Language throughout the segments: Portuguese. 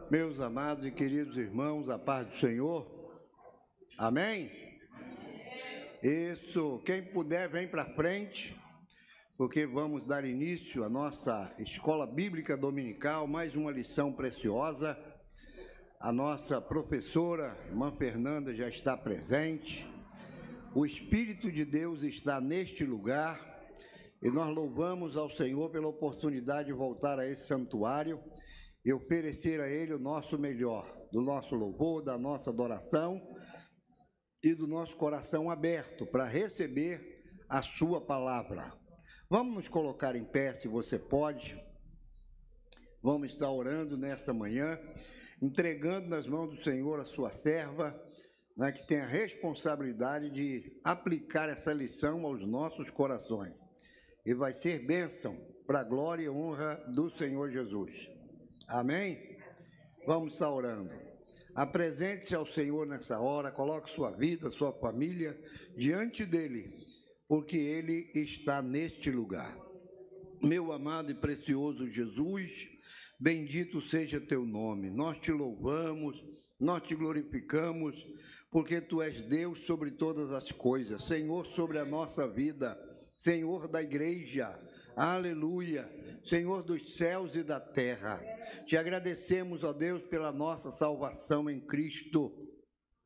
Meus amados e queridos irmãos, a paz do Senhor. Amém? Isso, quem puder vem para frente, porque vamos dar início à nossa Escola Bíblica Dominical, mais uma lição preciosa. A nossa professora, irmã Fernanda, já está presente. O Espírito de Deus está neste lugar e nós louvamos ao Senhor pela oportunidade de voltar a esse santuário e oferecer a Ele o nosso melhor, do nosso louvor, da nossa adoração e do nosso coração aberto para receber a sua palavra. Vamos nos colocar em pé, se você pode. Vamos estar orando nesta manhã, entregando nas mãos do Senhor a sua serva, né, que tem a responsabilidade de aplicar essa lição aos nossos corações. E vai ser bênção para a glória e honra do Senhor Jesus. Amém? Vamos estar orando. Apresente-se ao Senhor nessa hora, coloque sua vida, sua família diante dEle, porque Ele está neste lugar. Meu amado e precioso Jesus, bendito seja teu nome. Nós te louvamos, nós te glorificamos, porque tu és Deus sobre todas as coisas, Senhor sobre a nossa vida, Senhor da igreja, aleluia, Senhor dos céus e da terra. Te agradecemos, ó Deus, pela nossa salvação em Cristo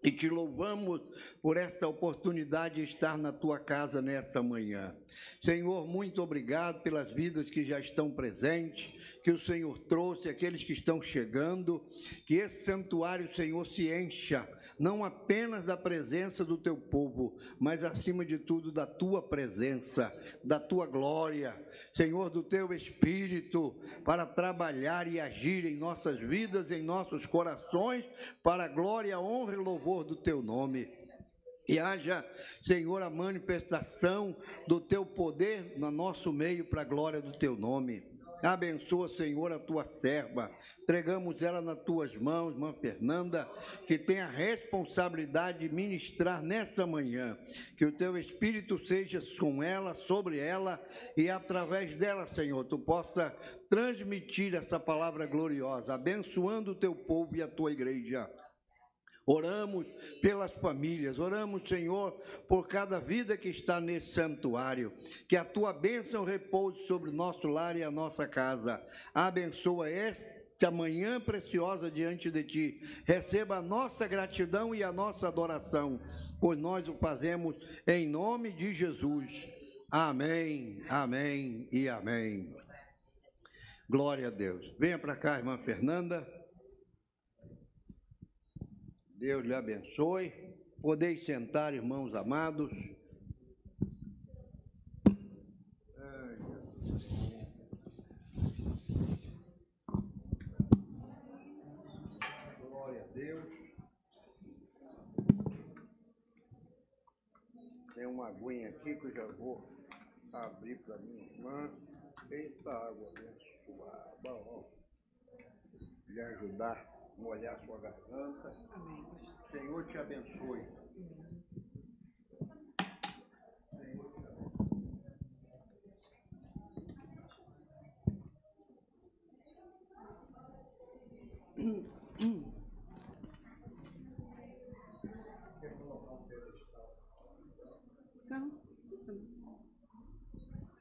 e te louvamos por essa oportunidade de estar na tua casa nesta manhã. Senhor, muito obrigado pelas vidas que já estão presentes, que o Senhor trouxe, aqueles que estão chegando, que esse santuário, Senhor, se encha, não apenas da presença do teu povo, mas acima de tudo da tua presença, da tua glória, Senhor, do teu Espírito, para trabalhar e agir em nossas vidas, em nossos corações, para a glória, honra e louvor do teu nome. E haja, Senhor, a manifestação do teu poder no nosso meio, para a glória do teu nome. Abençoa, Senhor, a tua serva, entregamos ela nas tuas mãos, irmã Fernanda, que tem a responsabilidade de ministrar nesta manhã, que o teu Espírito seja com ela, sobre ela, e através dela, Senhor, tu possa transmitir essa palavra gloriosa, abençoando o teu povo e a tua igreja. Oramos pelas famílias, oramos, Senhor, por cada vida que está nesse santuário, que a tua bênção repouse sobre o nosso lar e a nossa casa. Abençoa esta manhã preciosa diante de ti, receba a nossa gratidão e a nossa adoração, pois nós o fazemos em nome de Jesus. Amém, amém e amém. Glória a Deus. Venha para cá, irmã Fernanda. Deus lhe abençoe. Podeis sentar, irmãos amados. Glória a Deus. Tem uma aguinha aqui que eu já vou abrir para minha irmã. Eita água abençoada, ó. Lhe ajudar. Molhar sua garganta. Amém. Senhor te abençoe. Senhor te abençoe. Não.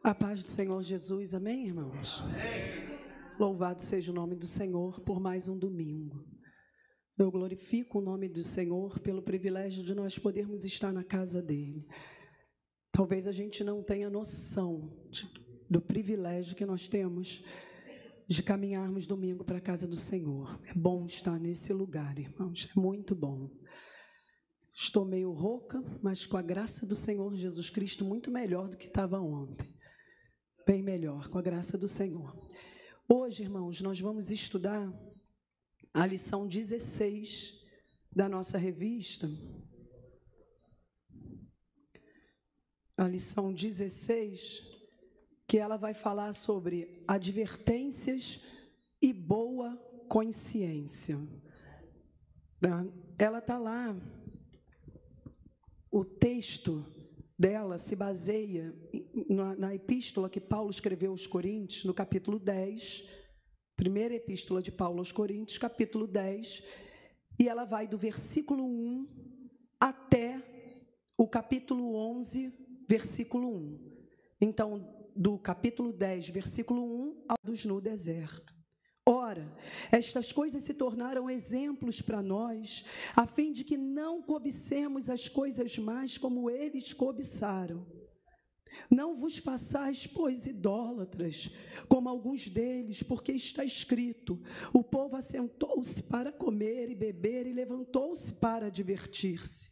A paz do Senhor Jesus, amém, irmãos? Amém. Louvado seja o nome do Senhor por mais um domingo. Eu glorifico o nome do Senhor pelo privilégio de nós podermos estar na casa dEle. Talvez a gente não tenha noção do privilégio que nós temos de caminharmos domingo para a casa do Senhor. É bom estar nesse lugar, irmãos, é muito bom. Estou meio rouca, mas com a graça do Senhor Jesus Cristo, muito melhor do que estava ontem. Bem melhor, com a graça do Senhor. Hoje, irmãos, nós vamos estudar a lição 16 da nossa revista. A lição 16, que ela vai falar sobre advertências e boa consciência. Ela está lá, o texto dela se baseia na epístola que Paulo escreveu aos Coríntios, no capítulo 10, Primeira epístola de Paulo aos Coríntios, capítulo 10, e ela vai do versículo 1 até o capítulo 11, versículo 1. Então, do capítulo 10, versículo 1, ao dos no deserto. Ora, estas coisas se tornaram exemplos para nós, a fim de que não cobicemos as coisas mais como eles cobiçaram. Não vos façais, pois, idólatras, como alguns deles, porque está escrito: o povo assentou-se para comer e beber e levantou-se para divertir-se.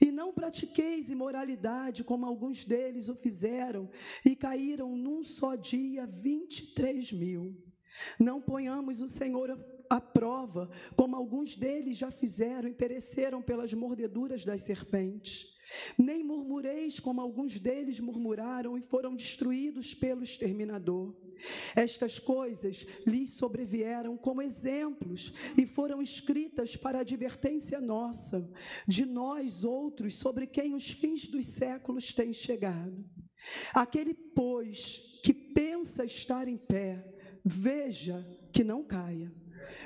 E não pratiqueis imoralidade, como alguns deles o fizeram, e caíram num só dia 23.000. Não ponhamos o Senhor à prova, como alguns deles já fizeram e pereceram pelas mordeduras das serpentes. Nem murmureis, como alguns deles murmuraram e foram destruídos pelo exterminador. Estas coisas lhes sobrevieram como exemplos e foram escritas para a advertência nossa, de nós outros, sobre quem os fins dos séculos têm chegado. Aquele, pois, que pensa estar em pé, veja que não caia.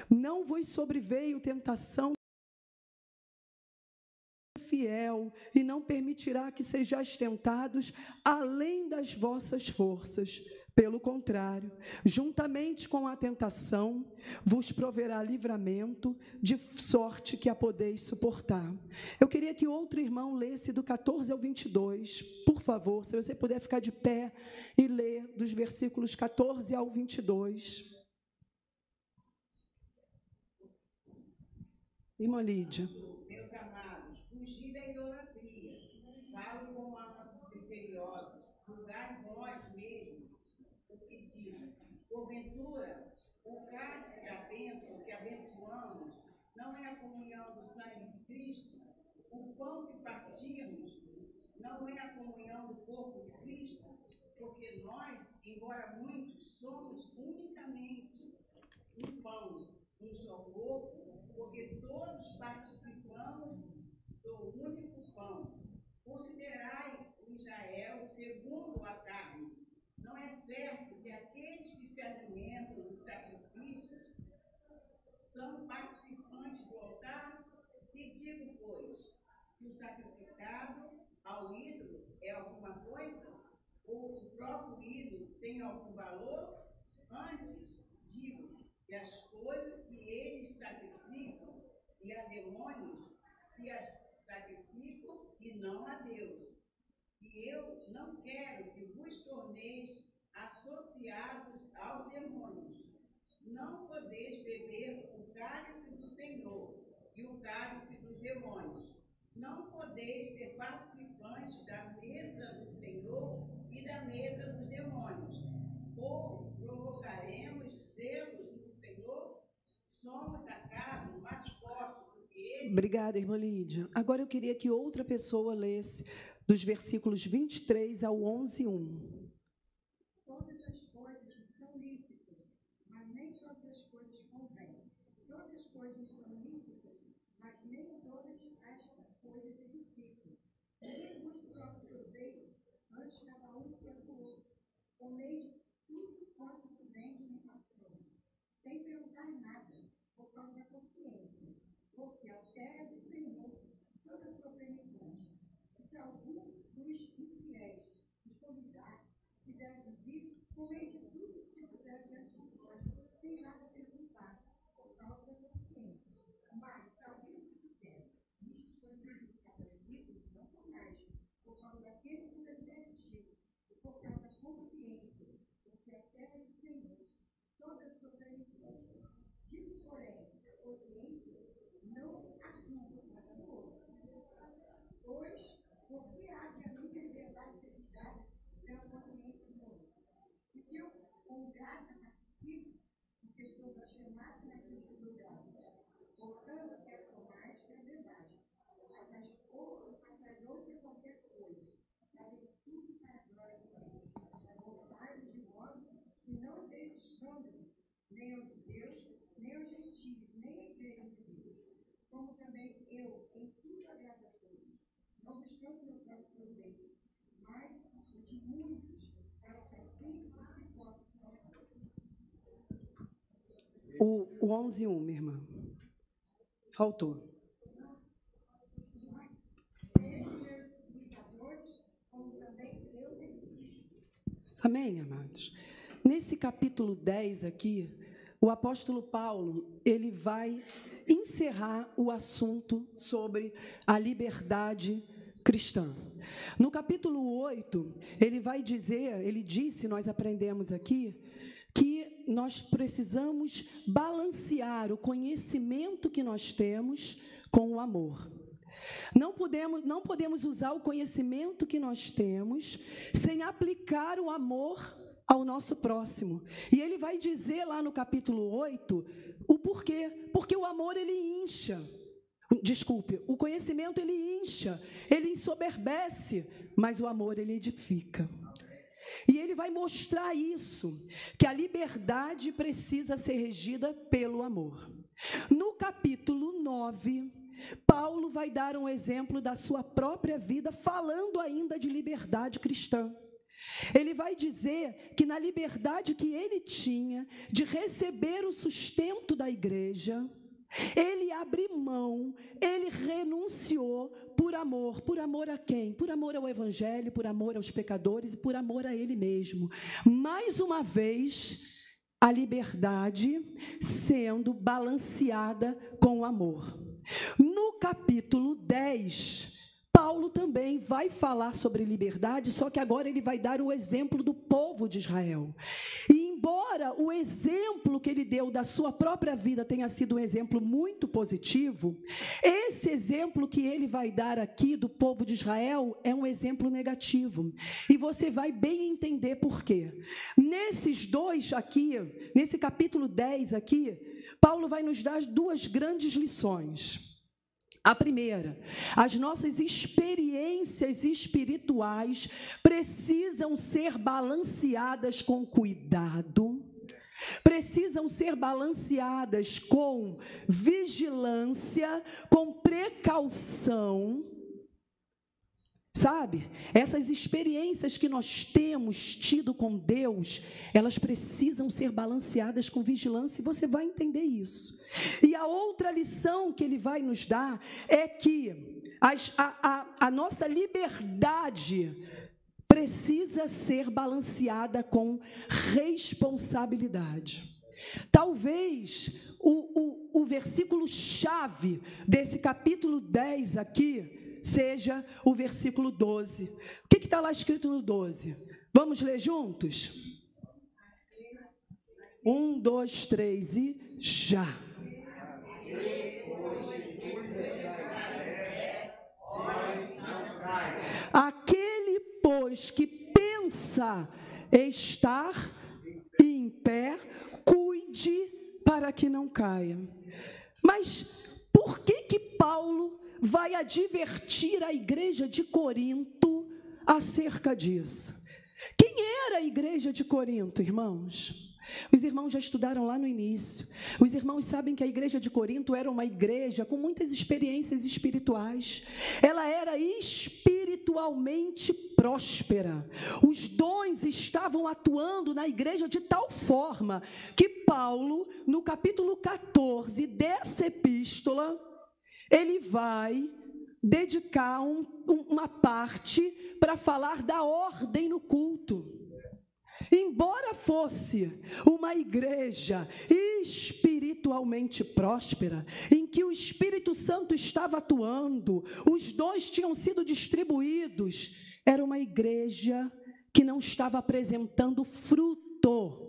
Não vos sobreveio tentação fiel, e não permitirá que sejais tentados além das vossas forças. Pelo contrário, juntamente com a tentação, vos proverá livramento, de sorte que a podeis suportar. Eu queria que outro irmão lesse do 14 ao 22, por favor, se você puder ficar de pé e ler dos versículos 14 ao 22. Irmã Lídia. Meus amados, fugi da idolatria, falo com almas imperiosas, julgai vós mesmos o que digo. Porventura, o cálice da bênção que abençoamos não é a comunhão do sangue de Cristo? O pão que partimos não é a comunhão do corpo de Cristo? Porque nós, embora muitos, somos unicamente um pão, um só corpo, porque todos participamos do único pão. Considerai o Israel segundo a carne. Não é certo que aqueles que se alimentam dos sacrifícios são participantes do altar? Que digo, pois, que o sacrificado ao ídolo é alguma coisa? Ou o próprio ídolo tem algum valor? Antes, digo que as coisas que eles sacrificam, e a demônios que as sacrificam, e não a Deus. E eu não quero que vos torneis associados aos demônios. Não podeis beber o cálice do Senhor e o cálice dos demônios. Não podeis ser participantes da mesa do Senhor e da mesa dos demônios. Ou provocaremos zelos no Senhor? Somos acaso mais fortes do que ele? Obrigada, irmã Lídia. Agora eu queria que outra pessoa lesse dos versículos 23 ao 11:1. Todas as coisas são lícitas, mas nem todas as coisas convêm. Todas as coisas são lícitas, mas nem todas estas coisas edificam. Nem vos proveito, antes cada um pelo outro. Comeis tudo quanto se vende em ração, sem perguntar nada, por causa da consciência, porque a terra do Senhor toda a sua plenitude. E se alguns dos infiéis os convidar, quiser vir, comei de tudo que puder diante de vós, sem nada perguntar, por causa da consciência. Mas, se alguém vos disser, isto foi sacrificado a ídolos, não comais, por causa daquele que vos advertiu, e por causa da consciência, porque a terra do Senhor, toda a sua plenitude. Digo, porém, a consciência não atua, mas a outro. Pois, por que há de a minha liberdade ser julgada pela consciência do outro? E se eu O 11:1, minha irmã. Faltou. Amém, amados? Nesse capítulo 10 aqui, o apóstolo Paulo, ele vai encerrar o assunto sobre a liberdade cristã. No capítulo 8, ele vai dizer, ele disse, nós aprendemos aqui, que nós precisamos balancear o conhecimento que nós temos com o amor. Não podemos usar o conhecimento que nós temos sem aplicar o amor ao nosso próximo. E ele vai dizer lá no capítulo 8 o porquê. Porque o amor, ele incha. Desculpe, o conhecimento, ele incha, ele ensoberbece, mas o amor, ele edifica. E ele vai mostrar isso, que a liberdade precisa ser regida pelo amor. No capítulo 9, Paulo vai dar um exemplo da sua própria vida, falando ainda de liberdade cristã. Ele vai dizer que na liberdade que ele tinha de receber o sustento da igreja, ele abriu mão, ele renunciou por amor. Por amor a quem? Por amor ao evangelho, por amor aos pecadores e por amor a ele mesmo. Mais uma vez, a liberdade sendo balanceada com o amor. No capítulo 10, Paulo também vai falar sobre liberdade, só que agora ele vai dar o exemplo do povo de Israel. E embora o exemplo que ele deu da sua própria vida tenha sido um exemplo muito positivo, esse exemplo que ele vai dar aqui do povo de Israel é um exemplo negativo. E você vai bem entender por quê. Nesses dois aqui, nesse capítulo 10 aqui, Paulo vai nos dar duas grandes lições. A primeira, as nossas experiências espirituais precisam ser balanceadas com cuidado, precisam ser balanceadas com vigilância, com precaução. Sabe, essas experiências que nós temos tido com Deus, elas precisam ser balanceadas com vigilância, e você vai entender isso. E a outra lição que ele vai nos dar é que a nossa liberdade precisa ser balanceada com responsabilidade. Talvez o versículo-chave desse capítulo 10 aqui seja o versículo 12. O que está lá escrito no 12? Vamos ler juntos? 1, 2, 3 e já. Aquele, pois, que pensa estar em pé, cuide para que não caia. Mas por que Paulo vai advertir a igreja de Corinto acerca disso? Quem era a igreja de Corinto, irmãos? Os irmãos já estudaram lá no início. Os irmãos sabem que a igreja de Corinto era uma igreja com muitas experiências espirituais. Ela era espiritualmente próspera. Os dons estavam atuando na igreja de tal forma que Paulo, no capítulo 14 dessa epístola, ele vai dedicar uma parte para falar da ordem no culto. Embora fosse uma igreja espiritualmente próspera, em que o Espírito Santo estava atuando, os dons tinham sido distribuídos, era uma igreja que não estava apresentando fruto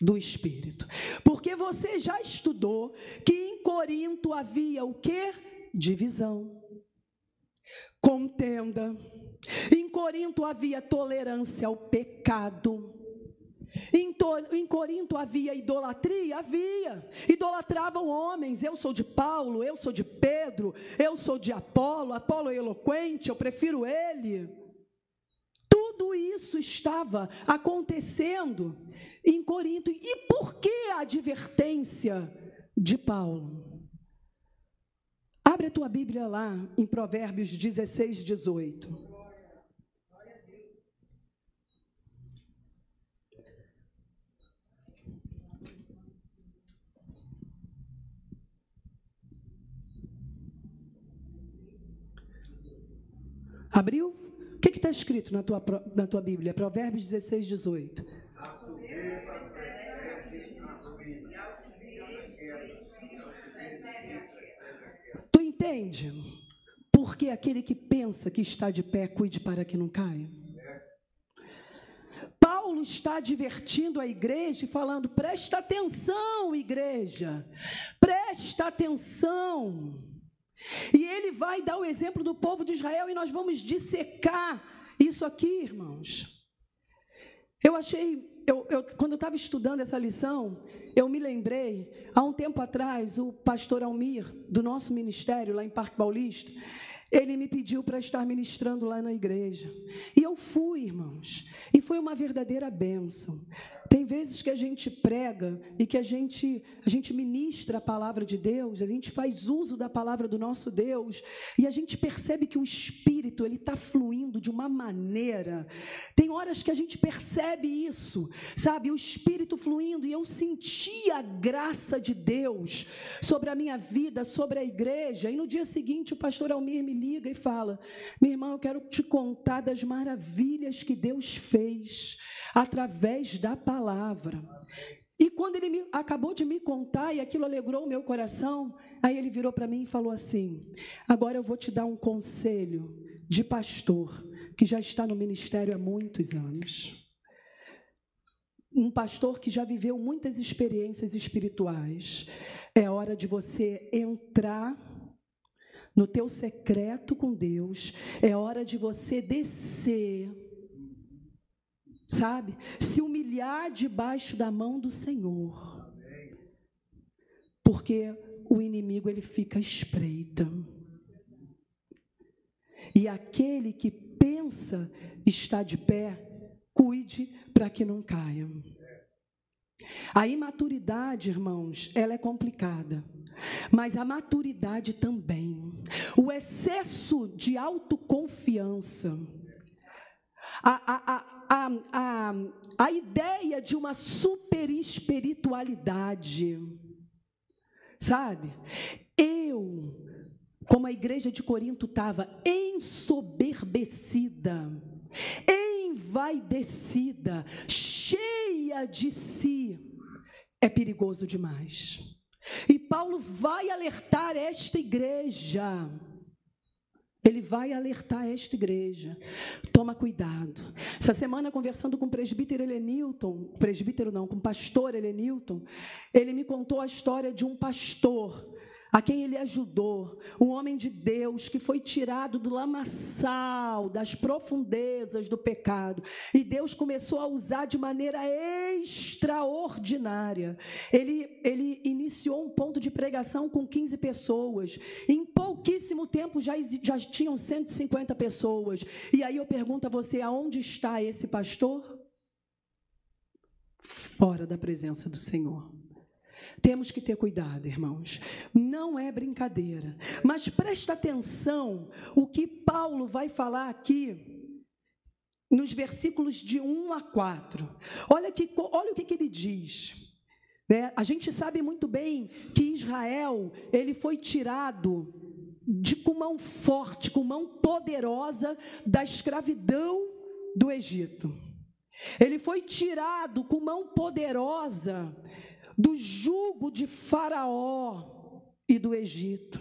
do Espírito. Porque você já estudou que em Corinto havia o quê? Divisão, contenda. Em Corinto havia tolerância ao pecado. Em Corinto havia idolatria? Havia. Idolatravam homens. Eu sou de Paulo, eu sou de Pedro, eu sou de Apolo. Apolo é eloquente, eu prefiro ele. Tudo isso estava acontecendo em Corinto. E por que a advertência de Paulo? Abre a tua Bíblia lá em Provérbios 16, 18. Abriu? O que está escrito na tua Bíblia? Provérbios 16, 18. Tu entende? Porque aquele que pensa que está de pé, cuide para que não caia. Paulo está advertindo a igreja e falando: presta atenção, igreja, presta atenção. E ele vai dar o exemplo do povo de Israel e nós vamos dissecar isso aqui, irmãos. Quando eu estava estudando essa lição, eu me lembrei, há um tempo atrás, o pastor Almir, do nosso ministério lá em Parque Paulista, ele me pediu para estar ministrando lá na igreja. E eu fui, irmãos, e foi uma verdadeira bênção. Tem vezes que a gente prega e que a gente ministra a palavra de Deus, a gente faz uso da palavra do nosso Deus, e a gente percebe que o Espírito, ele está fluindo de uma maneira. Tem horas que a gente percebe isso, sabe? O Espírito fluindo, e eu senti a graça de Deus sobre a minha vida, sobre a igreja. E no dia seguinte o pastor Almir me liga e fala: minha irmã, eu quero te contar das maravilhas que Deus fez através da palavra. E quando ele acabou de me contar, e aquilo alegrou o meu coração, aí ele virou para mim e falou assim: agora eu vou te dar um conselho de pastor, que já está no ministério há muitos anos. Um pastor que já viveu muitas experiências espirituais. É hora de você entrar no teu secreto com Deus, é hora de você descer, sabe? Se humilhar debaixo da mão do Senhor. Porque o inimigo, ele fica à espreita. E aquele que pensa estar de pé, cuide para que não caia. A imaturidade, irmãos, ela é complicada, mas a maturidade também. O excesso de autoconfiança, a ideia de uma super espiritualidade, sabe? Como a igreja de Corinto estava ensoberbecida, envaidecida, cheia de si, é perigoso demais. E Paulo vai alertar esta igreja. Ele vai alertar esta igreja. Toma cuidado. Essa semana, conversando com o presbítero Helenilton, com o pastor Helenilton, ele me contou a história de um pastor a quem ele ajudou, um homem de Deus que foi tirado do lamaçal, das profundezas do pecado, e Deus começou a usar de maneira extraordinária. Ele iniciou um ponto de pregação com 15 pessoas, em pouquíssimo tempo já tinham 150 pessoas, e aí eu pergunto a você, aonde está esse pastor? Fora da presença do Senhor. Temos que ter cuidado, irmãos. Não é brincadeira. Mas presta atenção o que Paulo vai falar aqui nos versículos de 1 a 4. Olha o que ele diz. A gente sabe muito bem que Israel, ele foi tirado com mão forte, com mão poderosa da escravidão do Egito. Ele foi tirado com mão poderosa do jugo de Faraó e do Egito.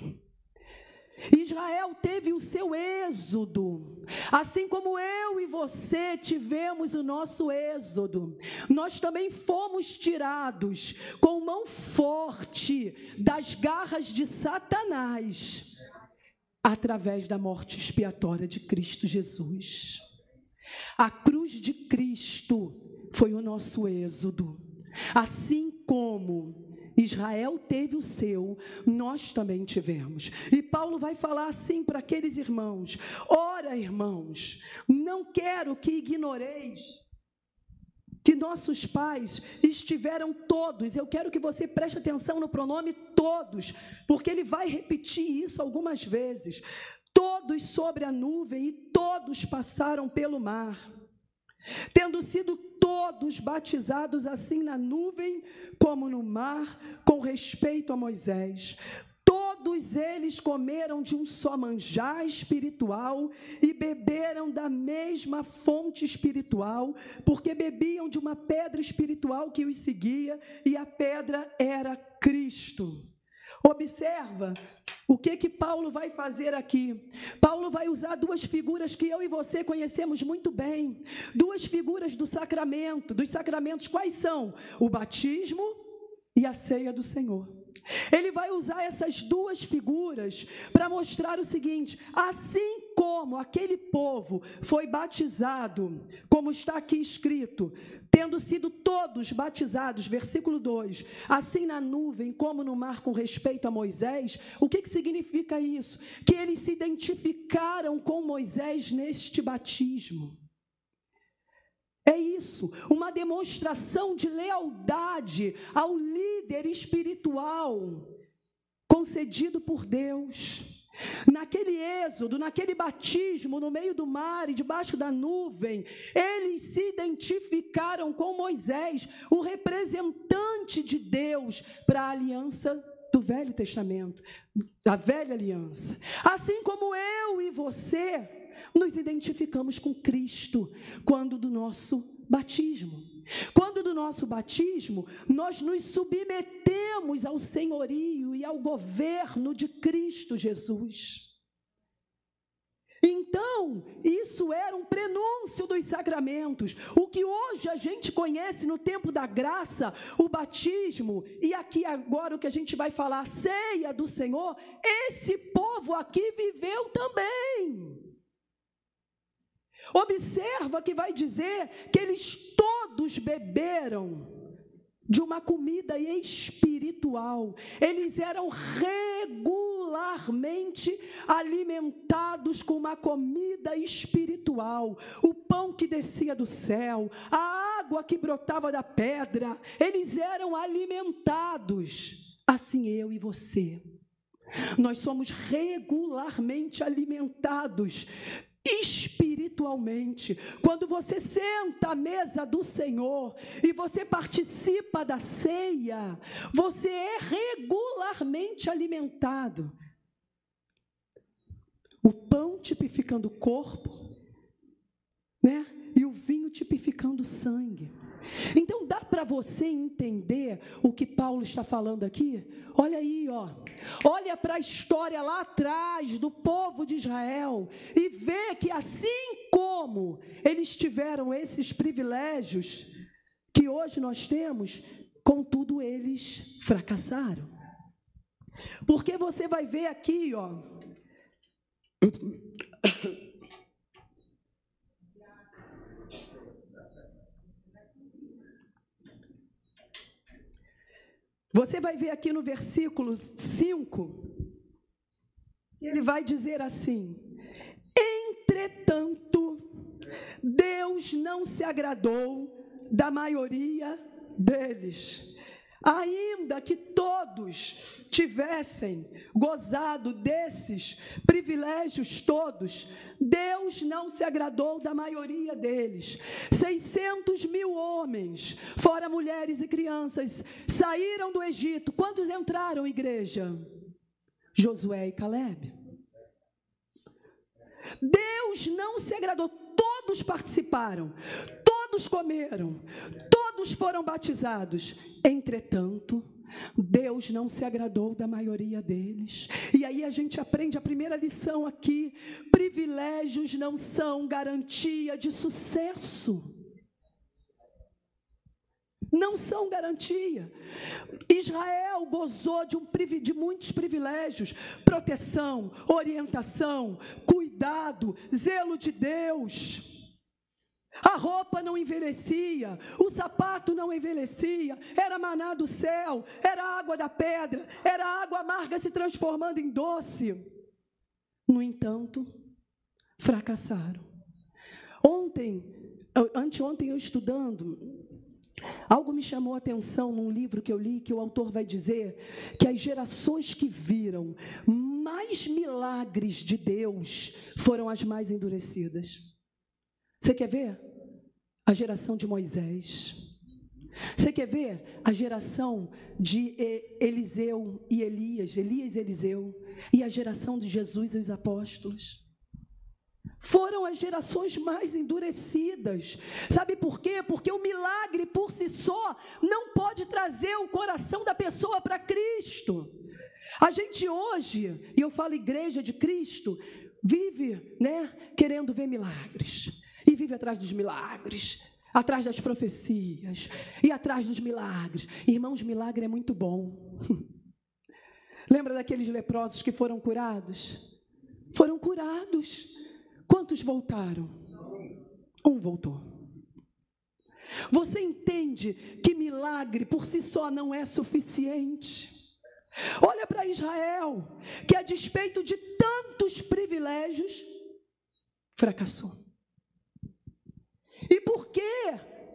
Israel teve o seu êxodo, assim como eu e você tivemos o nosso êxodo. Nós também fomos tirados com mão forte das garras de Satanás, através da morte expiatória de Cristo Jesus. A cruz de Cristo foi o nosso êxodo. Assim como Israel teve o seu, nós também tivemos. E Paulo vai falar assim para aqueles irmãos: ora, irmãos, não quero que ignoreis que nossos pais estiveram todos. Eu quero que você preste atenção no pronome todos, porque ele vai repetir isso algumas vezes. Todos sobre a nuvem e todos passaram pelo mar, tendo sido todos batizados assim na nuvem como no mar, com respeito a Moisés. Todos todos eles comeram de um só manjar espiritual e beberam da mesma fonte espiritual, porque bebiam de uma pedra espiritual que os seguia, e a pedra era Cristo. Observa o que Paulo vai fazer aqui. Paulo vai usar duas figuras que eu e você conhecemos muito bem, duas figuras dos sacramentos. Quais são? O batismo e a ceia do Senhor. Ele vai usar essas duas figuras para mostrar o seguinte: assim como aquele povo foi batizado, como está aqui escrito, tendo sido todos batizados, versículo 2, assim na nuvem como no mar com respeito a Moisés, o que significa isso? Que eles se identificaram com Moisés neste batismo. É isso, uma demonstração de lealdade ao líder espiritual concedido por Deus. Naquele êxodo, naquele batismo, no meio do mar e debaixo da nuvem, eles se identificaram com Moisés, o representante de Deus para a aliança do Velho Testamento, da velha aliança. Assim como eu e você nos identificamos com Cristo quando do nosso batismo. Quando do nosso batismo, nós nos submetemos ao senhorio e ao governo de Cristo Jesus. Então, isso era um prenúncio dos sacramentos. O que hoje a gente conhece no tempo da graça, o batismo, e aqui agora o que a gente vai falar, a ceia do Senhor, esse povo aqui viveu também. Observa que vai dizer que eles todos beberam de uma comida espiritual. Eles eram regularmente alimentados com uma comida espiritual. O pão que descia do céu, a água que brotava da pedra, eles eram alimentados. Assim eu e você. Nós somos regularmente alimentados espiritualmente. Quando você senta à mesa do Senhor e você participa da ceia, você é regularmente alimentado. O pão tipificando o corpo, né? E o vinho tipificando o sangue. Então dá para você entender o que Paulo está falando aqui? Olha aí, ó. Olha para a história lá atrás do povo de Israel e vê que assim como eles tiveram esses privilégios que hoje nós temos, contudo eles fracassaram. Porque você vai ver aqui, ó. Você vai ver aqui no versículo 5, ele vai dizer assim: entretanto, Deus não se agradou da maioria deles. Ainda que todos tivessem gozado desses privilégios todos, Deus não se agradou da maioria deles. 600.000 homens, fora mulheres e crianças, saíram do Egito. Quantos entraram, igreja? Josué e Calebe. Deus não se agradou, todos participaram, todos comeram, todos foram batizados. Entretanto, Deus não se agradou da maioria deles. E aí a gente aprende a primeira lição aqui: privilégios não são garantia de sucesso. Não são garantia. Israel gozou de muitos privilégios: proteção, orientação, cuidado, zelo de Deus. A roupa não envelhecia, o sapato não envelhecia, era maná do céu, era água da pedra, era água amarga se transformando em doce. No entanto, fracassaram. Anteontem eu estudando, algo me chamou a atenção num livro que eu li, que o autor vai dizer que as gerações que viram mais milagres de Deus foram as mais endurecidas. Você quer ver? A geração de Moisés. Você quer ver a geração de Eliseu e Elias, Elias e Eliseu, e a geração de Jesus e os apóstolos? Foram as gerações mais endurecidas. Sabe por quê? Porque o milagre por si só não pode trazer o coração da pessoa para Cristo. A gente hoje, e eu falo igreja de Cristo, vive, querendo ver milagres. E vive atrás dos milagres, atrás das profecias, e atrás dos milagres. Irmãos, milagre é muito bom. Lembra daqueles leprosos que foram curados? Foram curados. Quantos voltaram? Um voltou. Você entende que milagre por si só não é suficiente? Olha para Israel, que a despeito de tantos privilégios, fracassou. E por que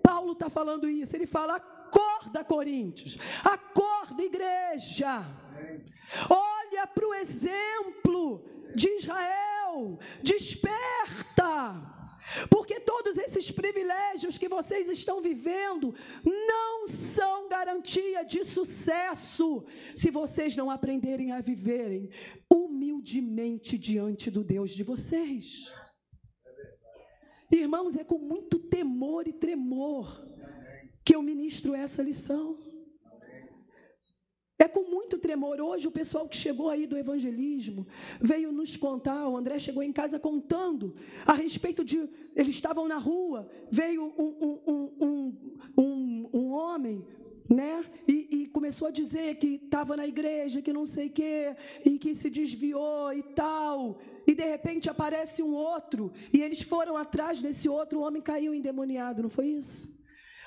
Paulo está falando isso? Ele fala: acorda, Coríntios, acorda, igreja. Olha para o exemplo de Israel, desperta. Porque todos esses privilégios que vocês estão vivendo não são garantia de sucesso se vocês não aprenderem a viverem humildemente diante do Deus de vocês. Irmãos, é com muito temor e tremor que eu ministro essa lição. É com muito tremor. Hoje o pessoal que chegou aí do evangelismo veio nos contar, o André chegou em casa contando a respeito de, eles estavam na rua, veio um homem, e começou a dizer que estava na igreja, que não sei o quê, e que se desviou e tal, e de repente aparece um outro, e eles foram atrás desse outro, o homem caiu endemoniado, não foi isso?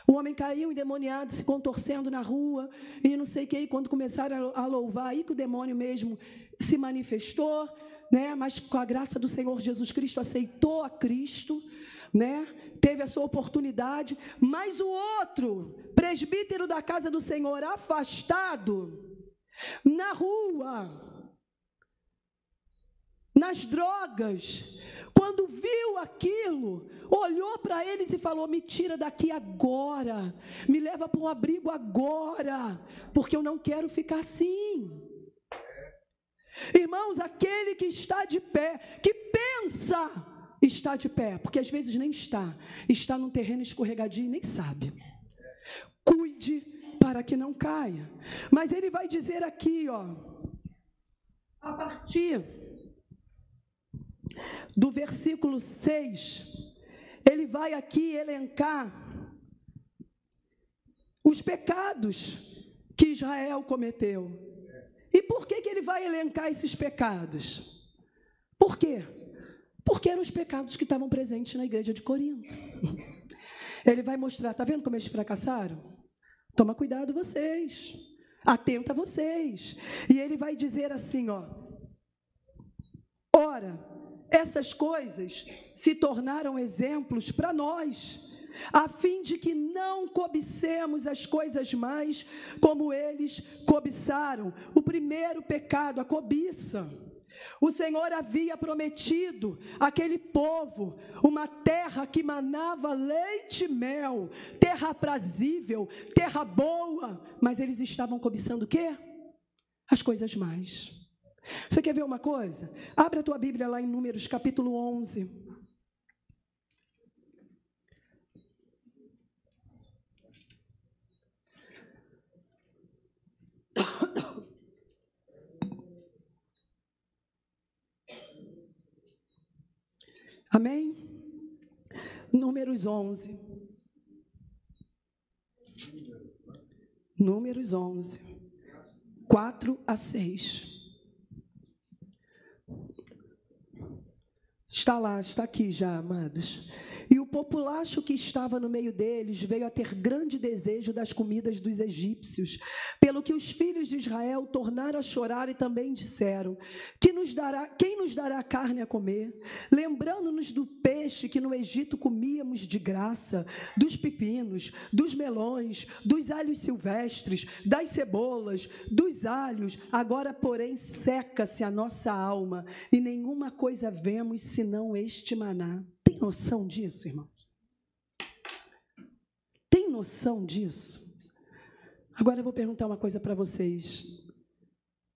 O homem caiu endemoniado, se contorcendo na rua, e não sei o que, e quando começaram a louvar, aí que o demônio mesmo se manifestou, mas com a graça do Senhor Jesus Cristo, aceitou a Cristo, teve a sua oportunidade, mas o outro, presbítero da casa do Senhor, afastado, na rua, nas drogas, quando viu aquilo, olhou para eles e falou: me tira daqui agora, me leva para um abrigo agora, porque eu não quero ficar assim. Irmãos, aquele que está de pé, que pensa está de pé, porque às vezes nem está num terreno escorregadio e nem sabe. Cuide para que não caia. Mas ele vai dizer aqui, a partir do versículo 6, ele vai aqui elencar os pecados que Israel cometeu. E por que ele vai elencar esses pecados? Por quê? Porque eram os pecados que estavam presentes na igreja de Corinto. Ele vai mostrar, está vendo como eles fracassaram? Toma cuidado vocês, atenta vocês. E ele vai dizer assim, ora, essas coisas se tornaram exemplos para nós, a fim de que não cobicemos as coisas mais como eles cobiçaram. O primeiro pecado, a cobiça. O Senhor havia prometido àquele povo uma terra que manava leite e mel, terra aprazível, terra boa, mas eles estavam cobiçando o quê? As coisas mais. Você quer ver uma coisa? Abre a tua Bíblia lá em Números, capítulo 11. Amém? Números 11. Números 11. 4 a 6. Está lá, está aqui já, amados. E o populacho que estava no meio deles veio a ter grande desejo das comidas dos egípcios, pelo que os filhos de Israel tornaram a chorar e também disseram: quem nos dará carne a comer? Lembrando-nos do peixe que no Egito comíamos de graça, dos pepinos, dos melões, dos alhos silvestres, das cebolas, dos alhos. Agora, porém, seca-se a nossa alma e nenhuma coisa vemos senão este maná. Tem noção disso, irmão? Tem noção disso? Agora eu vou perguntar uma coisa para vocês.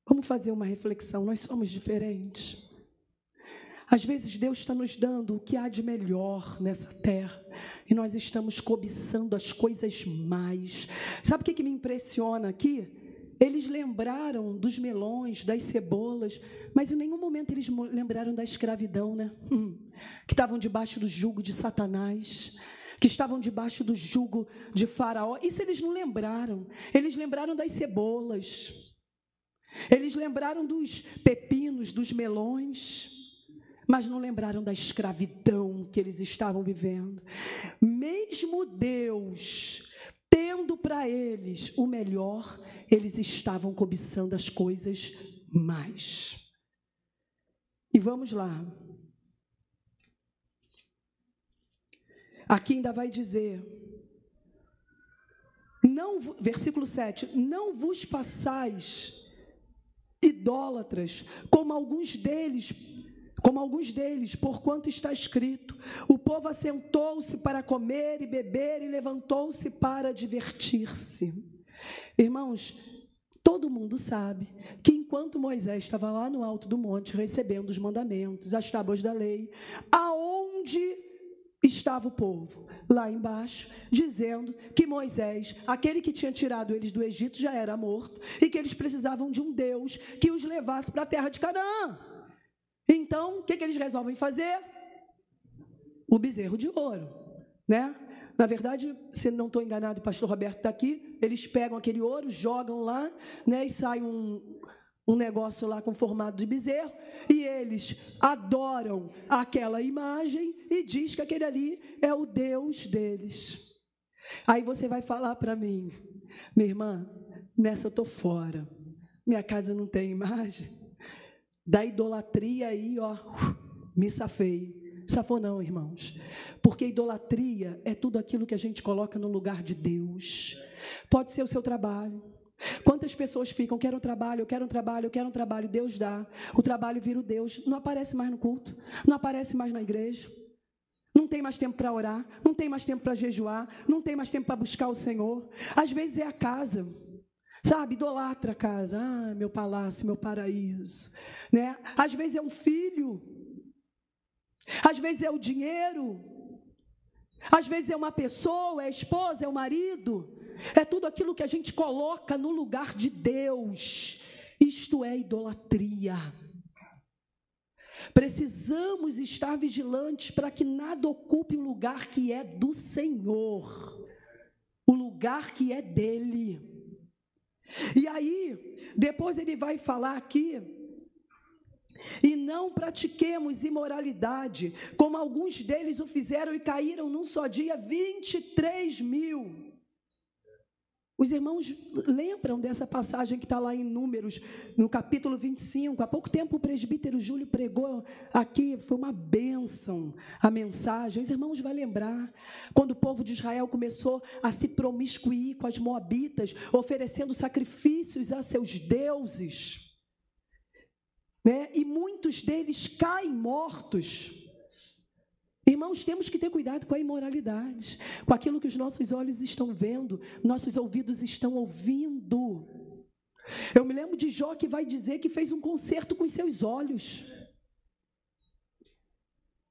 Vamos fazer uma reflexão. Nós somos diferentes. Às vezes Deus está nos dando o que há de melhor nessa terra e nós estamos cobiçando as coisas mais. Sabe o que me impressiona aqui? Eles lembraram dos melões, das cebolas, mas em nenhum momento eles lembraram da escravidão, né? Que estavam debaixo do jugo de Satanás, que estavam debaixo do jugo de Faraó. Isso eles não lembraram. Eles lembraram das cebolas, eles lembraram dos pepinos, dos melões, mas não lembraram da escravidão que eles estavam vivendo. Mesmo Deus tendo para eles o melhor, eles estavam cobiçando as coisas mais. E vamos lá. Aqui ainda vai dizer, versículo 7, não vos façais idólatras, como alguns deles, porquanto está escrito, o povo assentou-se para comer e beber e levantou-se para divertir-se. Irmãos, todo mundo sabe que enquanto Moisés estava lá no alto do monte, recebendo os mandamentos, as tábuas da lei, aonde estava o povo? Lá embaixo, dizendo que Moisés, aquele que tinha tirado eles do Egito, já era morto, e que eles precisavam de um Deus que os levasse para a terra de Canaã. Então, o que eles resolvem fazer? O bezerro de ouro, né? Na verdade, se não estou enganado, o pastor Roberto está aqui, eles pegam aquele ouro, jogam lá, né, e sai um negócio lá com formato de bezerro, e eles adoram aquela imagem e diz que aquele ali é o Deus deles. Aí você vai falar para mim, minha irmã, nessa eu estou fora, minha casa não tem imagem, da idolatria aí, ó, me safei. Safou não, irmãos, porque idolatria é tudo aquilo que a gente coloca no lugar de Deus. Pode ser o seu trabalho. Quantas pessoas ficam, quero um trabalho, eu quero um trabalho, eu quero um trabalho, Deus dá, o trabalho vira o Deus, não aparece mais no culto, não aparece mais na igreja, não tem mais tempo para orar, não tem mais tempo para jejuar, não tem mais tempo para buscar o Senhor. Às vezes é a casa, sabe, idolatra a casa, meu palácio, meu paraíso, né? Às vezes é um filho, às vezes é o dinheiro, às vezes é uma pessoa, é a esposa, é o marido, é tudo aquilo que a gente coloca no lugar de Deus. Isto é idolatria. Precisamos estar vigilantes para que nada ocupe o lugar que é do Senhor, o lugar que é dele. E aí, depois ele vai falar aqui, e não pratiquemos imoralidade, como alguns deles o fizeram e caíram num só dia 23.000. Os irmãos lembram dessa passagem que está lá em Números, no capítulo 25, há pouco tempo o presbítero Júlio pregou aqui, foi uma bênção a mensagem, os irmãos vão lembrar, quando o povo de Israel começou a se promiscuir com as moabitas, oferecendo sacrifícios a seus deuses, né? E muitos deles caem mortos. Irmãos, temos que ter cuidado com a imoralidade, com aquilo que os nossos olhos estão vendo, nossos ouvidos estão ouvindo. Eu me lembro de Jó, que vai dizer que fez um concerto com os seus olhos.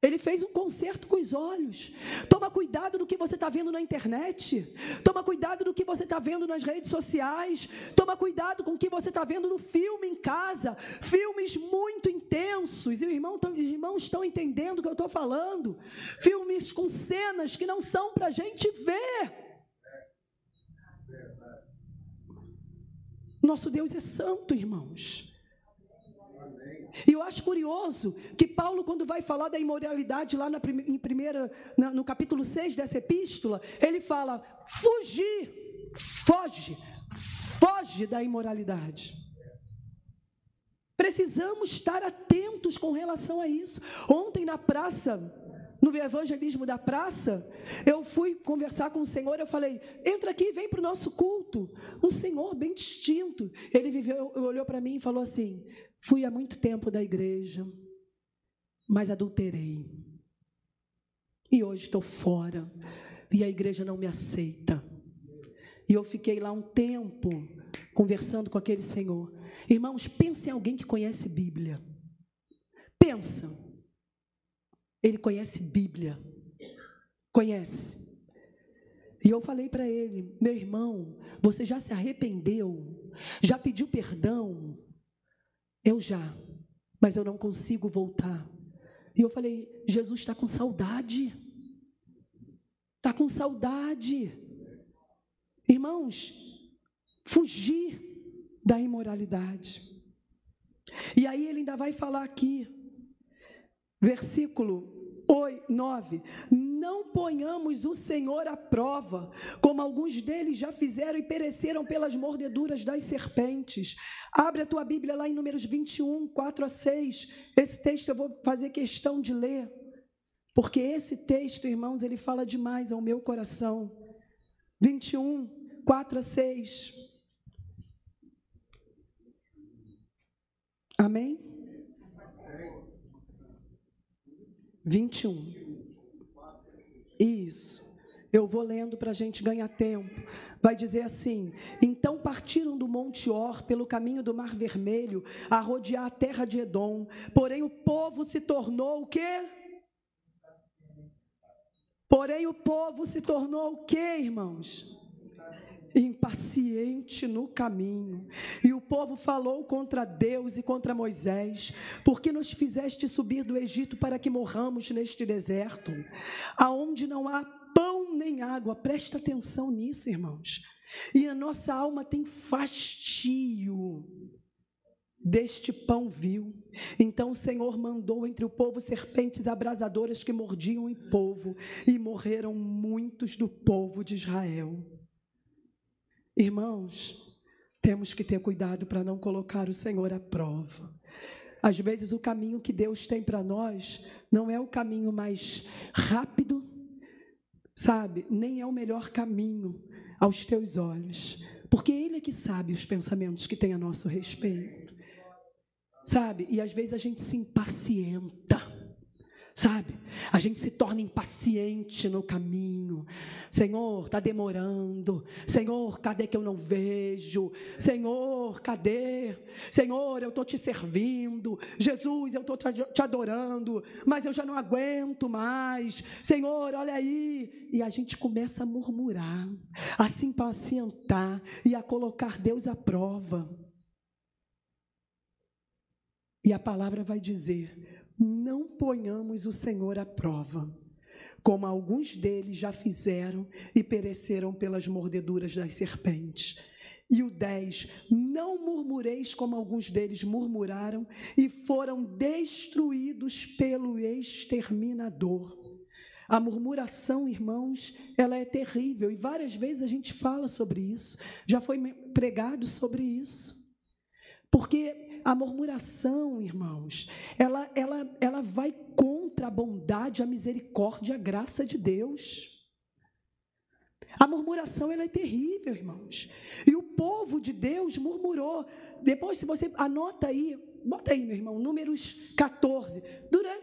Ele fez um concerto com os olhos. Toma cuidado do que você está vendo na internet. Toma cuidado do que você está vendo nas redes sociais. Toma cuidado com o que você está vendo no filme em casa. Filmes muito intensos. E os irmãos estão entendendo o que eu estou falando. Filmes com cenas que não são para a gente ver. Nosso Deus é santo, irmãos. E eu acho curioso que Paulo, quando vai falar da imoralidade lá no capítulo 6 dessa epístola, ele fala, foge da imoralidade. Precisamos estar atentos com relação a isso. Ontem na praça, no evangelismo da praça, eu fui conversar com o Senhor, eu falei, entra aqui, vem para o nosso culto. Um senhor bem distinto, ele olhou para mim e falou assim, fui há muito tempo da igreja, mas adulterei. E hoje estou fora, e a igreja não me aceita. E eu fiquei lá um tempo conversando com aquele senhor. Irmãos, pense em alguém que conhece Bíblia. Pensa. Ele conhece Bíblia. Conhece. E eu falei para ele: meu irmão, você já se arrependeu? Já pediu perdão? Eu já, mas eu não consigo voltar. E eu falei: Jesus está com saudade. Está com saudade. Irmãos, fugir da imoralidade. E aí ele ainda vai falar aqui, versículo 9: não ponhamos o Senhor à prova, como alguns deles já fizeram e pereceram pelas mordeduras das serpentes. Abre a tua Bíblia lá em Números 21, 4 a 6. Esse texto eu vou fazer questão de ler, porque esse texto, irmãos, ele fala demais ao meu coração. 21, 4 a 6. Amém? 21. Isso. Eu vou lendo para a gente ganhar tempo. Vai dizer assim: então partiram do Monte Or pelo caminho do Mar Vermelho a rodear a terra de Edom. Porém o povo se tornou o quê? Irmãos? Impaciente no caminho. E o povo falou contra Deus e contra Moisés: porque nos fizeste subir do Egito para que morramos neste deserto, aonde não há pão nem água. Presta atenção nisso, irmãos. E a nossa alma tem fastio deste pão vil. Então o Senhor mandou entre o povo serpentes abrasadoras que mordiam o povo, e morreram muitos do povo de Israel. Irmãos, temos que ter cuidado para não colocar o Senhor à prova. Às vezes o caminho que Deus tem para nós não é o caminho mais rápido, sabe? Nem é o melhor caminho aos teus olhos, porque Ele é que sabe os pensamentos que tem a nosso respeito, sabe? E às vezes a gente se impacienta, sabe? A gente se torna impaciente no caminho. Senhor, está demorando. Senhor, cadê que eu não vejo? Senhor, cadê? Senhor, eu estou te servindo. Jesus, eu estou te adorando, mas eu já não aguento mais. Senhor, olha aí. E a gente começa a murmurar, a se impacientar e a colocar Deus à prova. E a palavra vai dizer: não ponhamos o Senhor à prova, como alguns deles já fizeram e pereceram pelas mordeduras das serpentes. E o 10, não murmureis como alguns deles murmuraram e foram destruídos pelo exterminador. A murmuração, irmãos, ela é terrível, e várias vezes a gente fala sobre isso, já foi pregado sobre isso. Porque a murmuração, irmãos, ela vai contra a bondade, a misericórdia, a graça de Deus. A murmuração, ela é terrível, irmãos. E o povo de Deus murmurou. Depois, se você anota aí, bota aí, meu irmão, Números 14.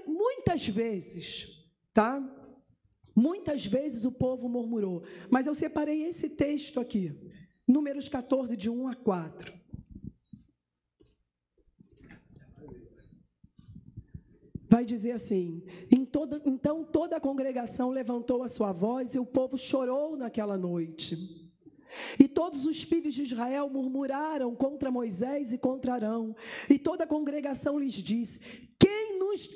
Muitas vezes, tá? Muitas vezes o povo murmurou. Mas eu separei esse texto aqui, Números 14, de 1 a 4. Vai dizer assim: então toda a congregação levantou a sua voz e o povo chorou naquela noite. E todos os filhos de Israel murmuraram contra Moisés e contra Arão. E toda a congregação lhes disse: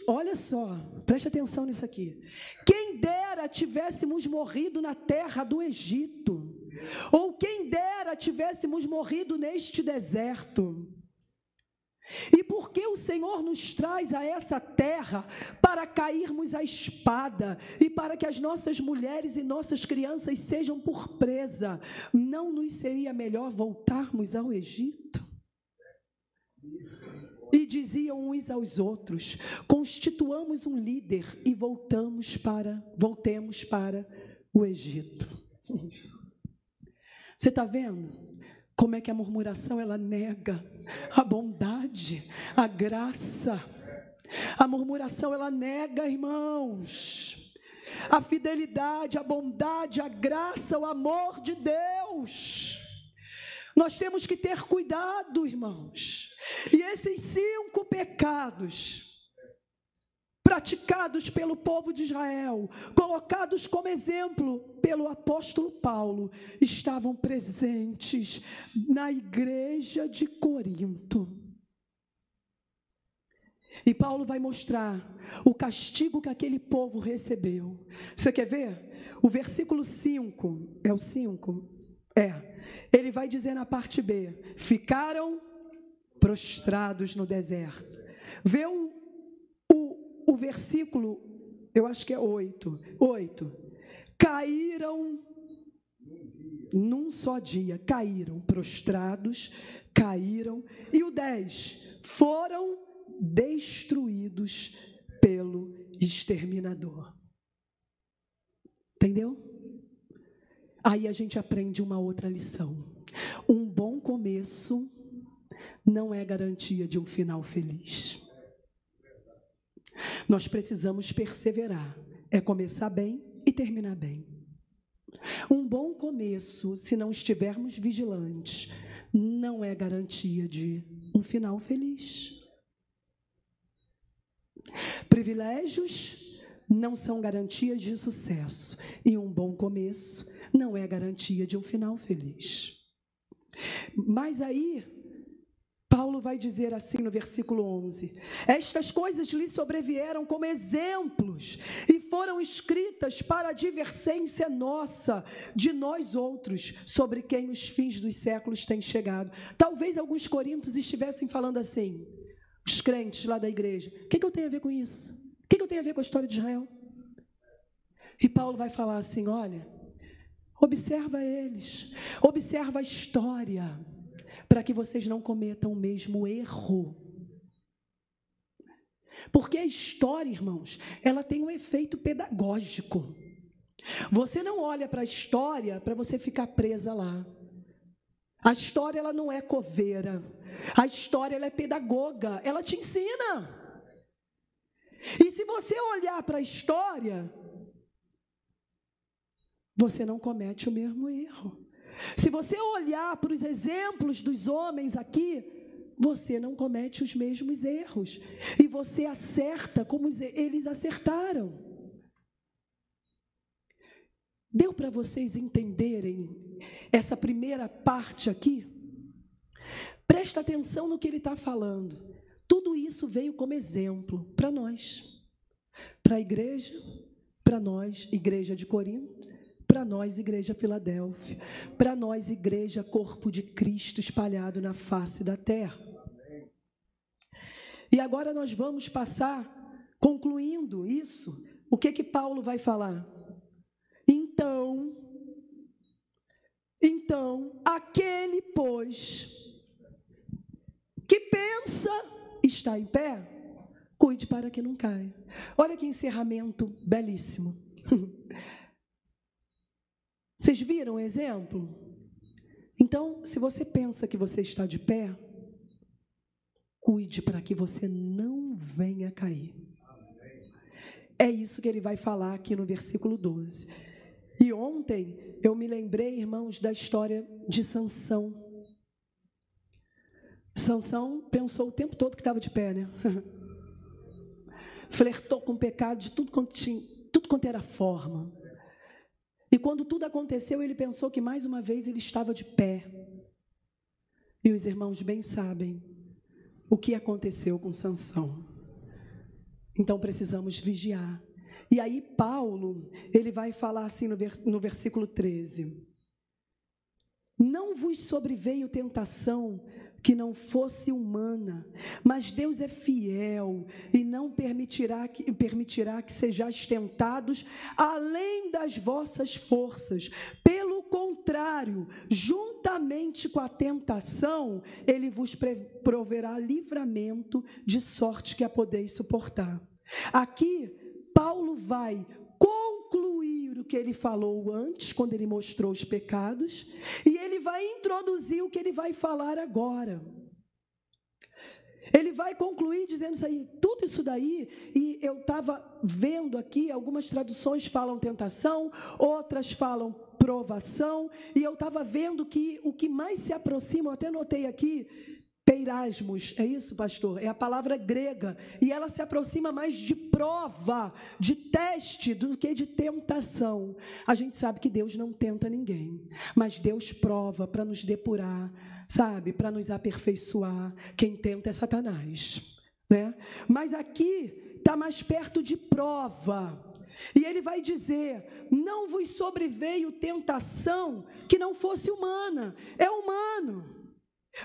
olha só, preste atenção nisso aqui. Quem dera tivéssemos morrido na terra do Egito, ou quem dera tivéssemos morrido neste deserto. E por que o Senhor nos traz a essa terra para cairmos à espada e para que as nossas mulheres e nossas crianças sejam por presa? Não nos seria melhor voltarmos ao Egito? E diziam uns aos outros: constituamos um líder e voltemos para o Egito. Você está vendo como é que a murmuração, ela nega a bondade, a graça? A murmuração, ela nega, irmãos, a fidelidade, a bondade, a graça, o amor de Deus. Deus. Nós temos que ter cuidado, irmãos. E esses 5 pecados praticados pelo povo de Israel, colocados como exemplo pelo apóstolo Paulo, estavam presentes na igreja de Corinto. E Paulo vai mostrar o castigo que aquele povo recebeu. Você quer ver? O versículo 5, é o 5? Ele vai dizer na parte B, ficaram prostrados no deserto. Vê o versículo, eu acho que é 8. Caíram num só dia, caíram prostrados, caíram. E o 10, foram destruídos pelo exterminador. Entendeu? Aí a gente aprende uma outra lição. Um bom começo não é garantia de um final feliz. Nós precisamos perseverar. É começar bem e terminar bem. Um bom começo, se não estivermos vigilantes, não é garantia de um final feliz. Privilégios não são garantias de sucesso. E um bom começo não é garantia de um final feliz. Mas aí, Paulo vai dizer assim no versículo 11, estas coisas lhe sobrevieram como exemplos e foram escritas para a advertência nossa, de nós outros, sobre quem os fins dos séculos têm chegado. Talvez alguns coríntios estivessem falando assim, os crentes lá da igreja, o que eu tenho a ver com isso? O que eu tenho a ver com a história de Israel? E Paulo vai falar assim, olha, observa eles, observa a história, para que vocês não cometam o mesmo erro. Porque a história, irmãos, ela tem um efeito pedagógico. Você não olha para a história para você ficar presa lá. A história, ela não é coveira. A história, ela é pedagoga. Ela te ensina. E se você olhar para a história, você não comete o mesmo erro. Se você olhar para os exemplos dos homens aqui, você não comete os mesmos erros. E você acerta como eles acertaram. Deu para vocês entenderem essa primeira parte aqui? Presta atenção no que ele está falando. Tudo isso veio como exemplo para nós. Para a igreja, para nós, igreja de Corinto. Para nós, Igreja Filadélfia, para nós, Igreja Corpo de Cristo espalhado na face da terra. E agora nós vamos passar, concluindo isso, o que Paulo vai falar? Então, aquele, pois, que pensa estar em pé, cuide para que não caia. Olha que encerramento belíssimo. Vocês viram o exemplo? Então, se você pensa que você está de pé, cuide para que você não venha cair. É isso que ele vai falar aqui no versículo 12. E ontem eu me lembrei, irmãos, da história de Sansão. Sansão pensou o tempo todo que estava de pé, né? Flertou com o pecado de tudo quanto era forma. E quando tudo aconteceu, ele pensou que mais uma vez ele estava de pé. E os irmãos bem sabem o que aconteceu com Sansão. Então precisamos vigiar. E aí Paulo, ele vai falar assim no versículo 13. Não vos sobreveio tentação que não fosse humana, mas Deus é fiel e não permitirá que sejais tentados além das vossas forças. Pelo contrário, juntamente com a tentação, Ele vos proverá livramento, de sorte que a podeis suportar. Aqui, Paulo vai concluir o que ele falou antes, quando ele mostrou os pecados, e ele vai introduzir o que ele vai falar agora. Ele vai concluir dizendo isso aí, tudo isso daí, e eu estava vendo aqui, algumas traduções falam tentação, outras falam provação, e eu estava vendo que o que mais se aproxima, eu até notei aqui, peirasmos, é isso, pastor? É a palavra grega, e ela se aproxima mais de prova, de teste, do que de tentação. A gente sabe que Deus não tenta ninguém, mas Deus prova para nos depurar, sabe? Para nos aperfeiçoar. Quem tenta é Satanás, né? Mas aqui está mais perto de prova. E ele vai dizer: não vos sobreveio tentação que não fosse humana. É humano.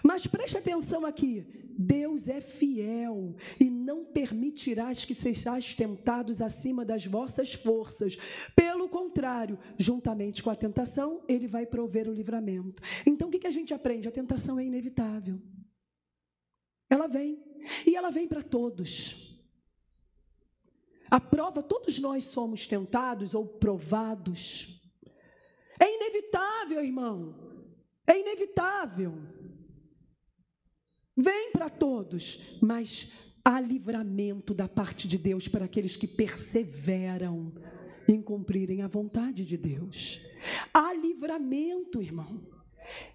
Mas preste atenção aqui, Deus é fiel e não permitirás que sejais tentados acima das vossas forças. Pelo contrário, juntamente com a tentação, Ele vai prover o livramento. Então, o que a gente aprende? A tentação é inevitável. Ela vem, e ela vem para todos. A prova, todos nós somos tentados ou provados. É inevitável, irmão, é inevitável. Vem para todos, mas há livramento da parte de Deus para aqueles que perseveram em cumprirem a vontade de Deus. Há livramento, irmão.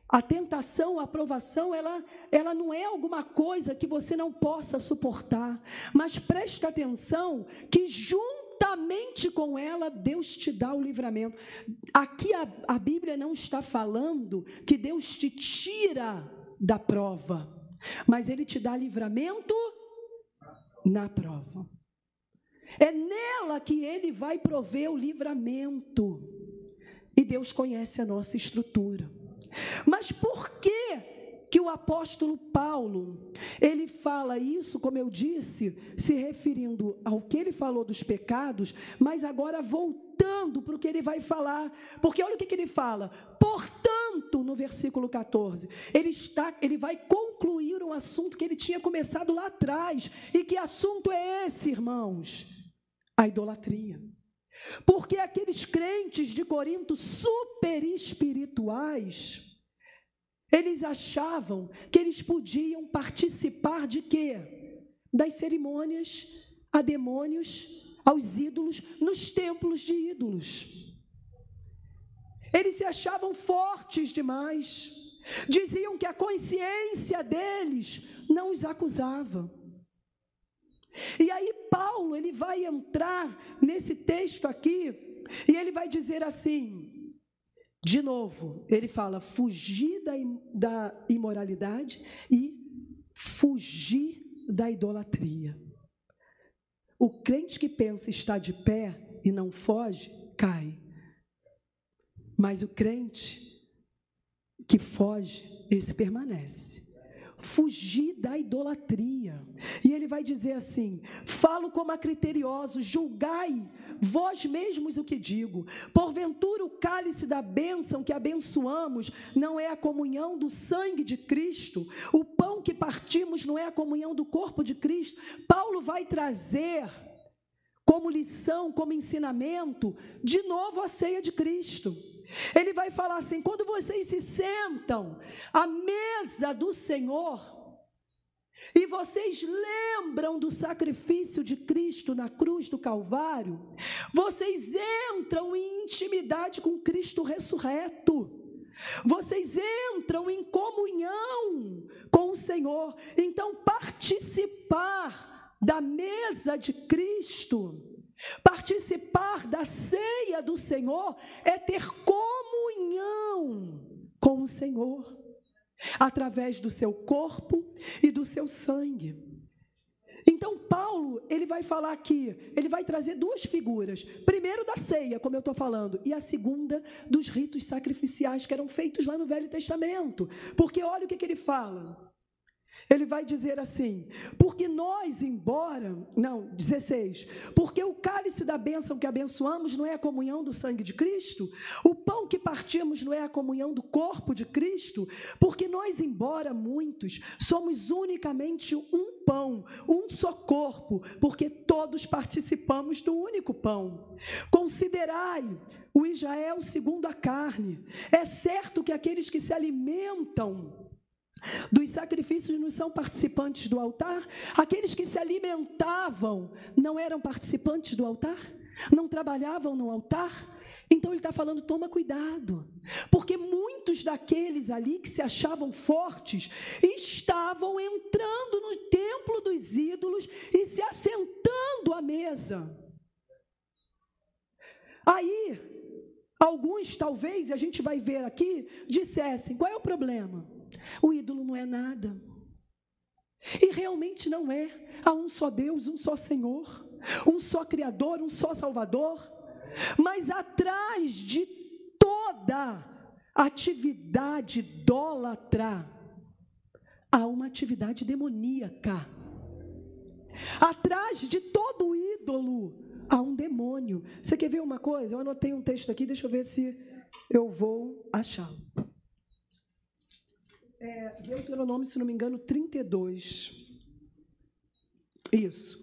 A tentação, a provação, ela não é alguma coisa que você não possa suportar, mas presta atenção que juntamente com ela, Deus te dá o livramento. Aqui a Bíblia não está falando que Deus te tira da prova, mas Ele te dá livramento na prova. É nela que Ele vai prover o livramento. E Deus conhece a nossa estrutura. Mas por que o apóstolo Paulo, ele fala isso, como eu disse, se referindo ao que ele falou dos pecados, mas agora voltando para o que ele vai falar. Porque olha o que ele fala. Portanto, no versículo 14, ele vai concluir um assunto que ele tinha começado lá atrás. E que assunto é esse, irmãos? A idolatria. Porque aqueles crentes de Corinto super espirituais, eles achavam que eles podiam participar de quê? Das cerimônias a demônios, aos ídolos, nos templos de ídolos. Eles se achavam fortes demais. Diziam que a consciência deles não os acusava. E aí Paulo, ele vai entrar nesse texto aqui, e ele vai dizer assim, de novo, ele fala, fugir da imoralidade e fugir da idolatria. O crente que pensa estar de pé e não foge, cai. Mas o crente que foge, esse permanece. Fugir da idolatria. E ele vai dizer assim, falo como a criteriosos, julgai vós mesmos o que digo. Porventura o cálice da bênção que abençoamos não é a comunhão do sangue de Cristo? O pão que partimos não é a comunhão do corpo de Cristo? Paulo vai trazer como lição, como ensinamento, de novo a ceia de Cristo. Ele vai falar assim, quando vocês se sentam à mesa do Senhor, e vocês lembram do sacrifício de Cristo na cruz do Calvário, vocês entram em intimidade com Cristo ressurreto, vocês entram em comunhão com o Senhor. Então, participar da mesa de Cristo, participar da ceia do Senhor, é ter comunhão com o Senhor, através do seu corpo e do seu sangue. Então Paulo, ele vai falar aqui, ele vai trazer duas figuras, primeiro da ceia, como eu estou falando, e a segunda dos ritos sacrificiais que eram feitos lá no Velho Testamento, porque olha o que ele fala. Ele vai dizer assim, porque nós, 16, porque o cálice da bênção que abençoamos não é a comunhão do sangue de Cristo? O pão que partimos não é a comunhão do corpo de Cristo? Porque nós, embora muitos, somos unicamente um pão, um só corpo, porque todos participamos do único pão. Considerai o Israel segundo a carne. É certo que aqueles que se alimentam dos sacrifícios não são participantes do altar? Aqueles que se alimentavam não eram participantes do altar? Não trabalhavam no altar? Então ele está falando, toma cuidado, porque muitos daqueles ali que se achavam fortes estavam entrando no templo dos ídolos e se assentando à mesa. Aí, alguns talvez, e a gente vai ver aqui, dissessem, qual é o problema? O ídolo não é nada. E realmente não é. Há um só Deus, um só Senhor, um só Criador, um só Salvador. Mas atrás de toda atividade idólatra, há uma atividade demoníaca. Atrás de todo ídolo, há um demônio. Você quer ver uma coisa? Eu anotei um texto aqui, deixa eu ver se eu vou achar. Deuteronômio, se não me engano, 32. Isso.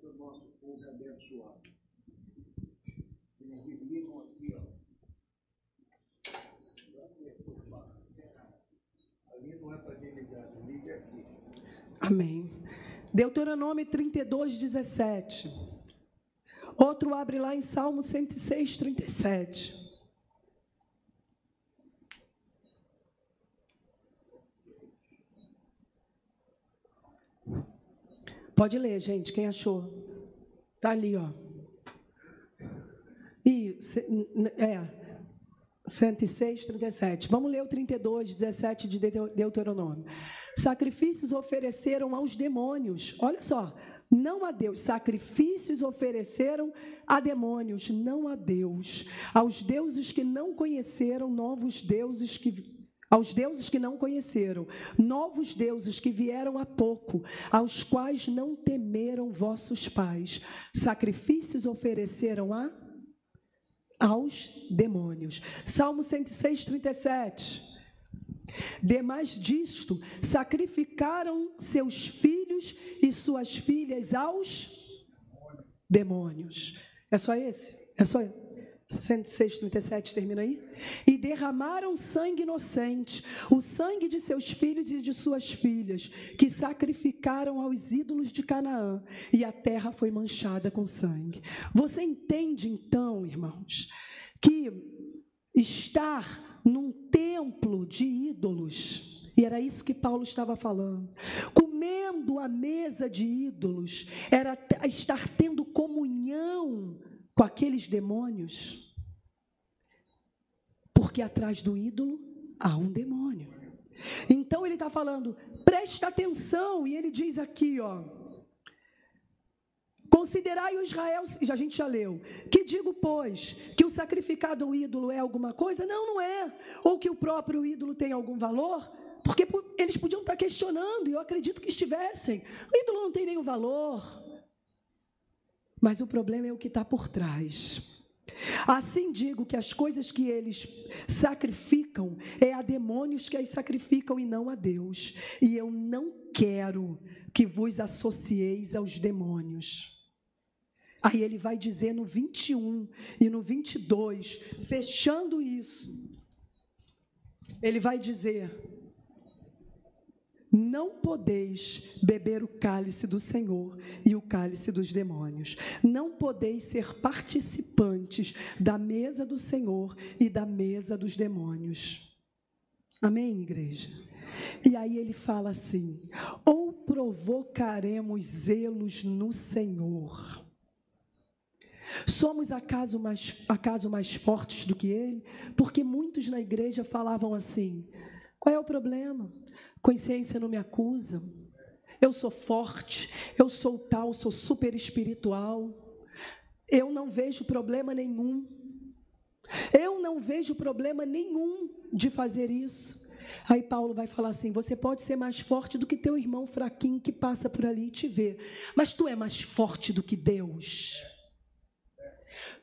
O nosso povo é abençoado. Eles ligam aqui, ó. Ali não é para desligar, liga aqui. Amém. Deuteronômio 32, 17. Outro abre lá em Salmo 106, 37. Pode ler, gente, quem achou? Está ali, ó. 106, 37. Vamos ler o 32, 17 de Deuteronômio. Sacrifícios ofereceram aos demônios. Olha só, não a Deus. Sacrifícios ofereceram a demônios, não a Deus. Aos deuses que não conheceram, aos deuses que não conheceram, novos deuses que vieram há pouco, aos quais não temeram vossos pais. Sacrifícios ofereceram aos demônios. Salmo 106, 37. Demais disto, sacrificaram seus filhos e suas filhas aos demônios. É só esse? É só 106, 37, termina aí? E derramaram sangue inocente, o sangue de seus filhos e de suas filhas, que sacrificaram aos ídolos de Canaã, e a terra foi manchada com sangue. Você entende, então, irmãos, que estar num templo de ídolos, e era isso que Paulo estava falando, comendo à mesa de ídolos, era estar tendo comunhão com aqueles demônios, porque atrás do ídolo há um demônio. Então ele está falando, presta atenção, e ele diz aqui, ó, considerai o Israel, a gente já leu, que digo, pois, que o sacrificado ao ídolo é alguma coisa? Não, não é. Ou que o próprio ídolo tem algum valor? Porque eles podiam estar questionando, e eu acredito que estivessem. O ídolo não tem nenhum valor. Mas o problema é o que está por trás. Assim digo que as coisas que eles sacrificam é a demônios que as sacrificam e não a Deus. E eu não quero que vos associeis aos demônios. Aí ele vai dizer no 21 e no 22, fechando isso, ele vai dizer: não podeis beber o cálice do Senhor e o cálice dos demônios. Não podeis ser participantes da mesa do Senhor e da mesa dos demônios. Amém, igreja? E aí ele fala assim: ou provocaremos zelos no Senhor? Somos acaso mais fortes do que ele? Porque muitos na igreja falavam assim: qual é o problema? Consciência não me acusa, eu sou forte, eu sou tal, sou super espiritual, eu não vejo problema nenhum, de fazer isso. Aí Paulo vai falar assim: você pode ser mais forte do que teu irmão fraquinho que passa por ali e te vê, mas tu é mais forte do que Deus.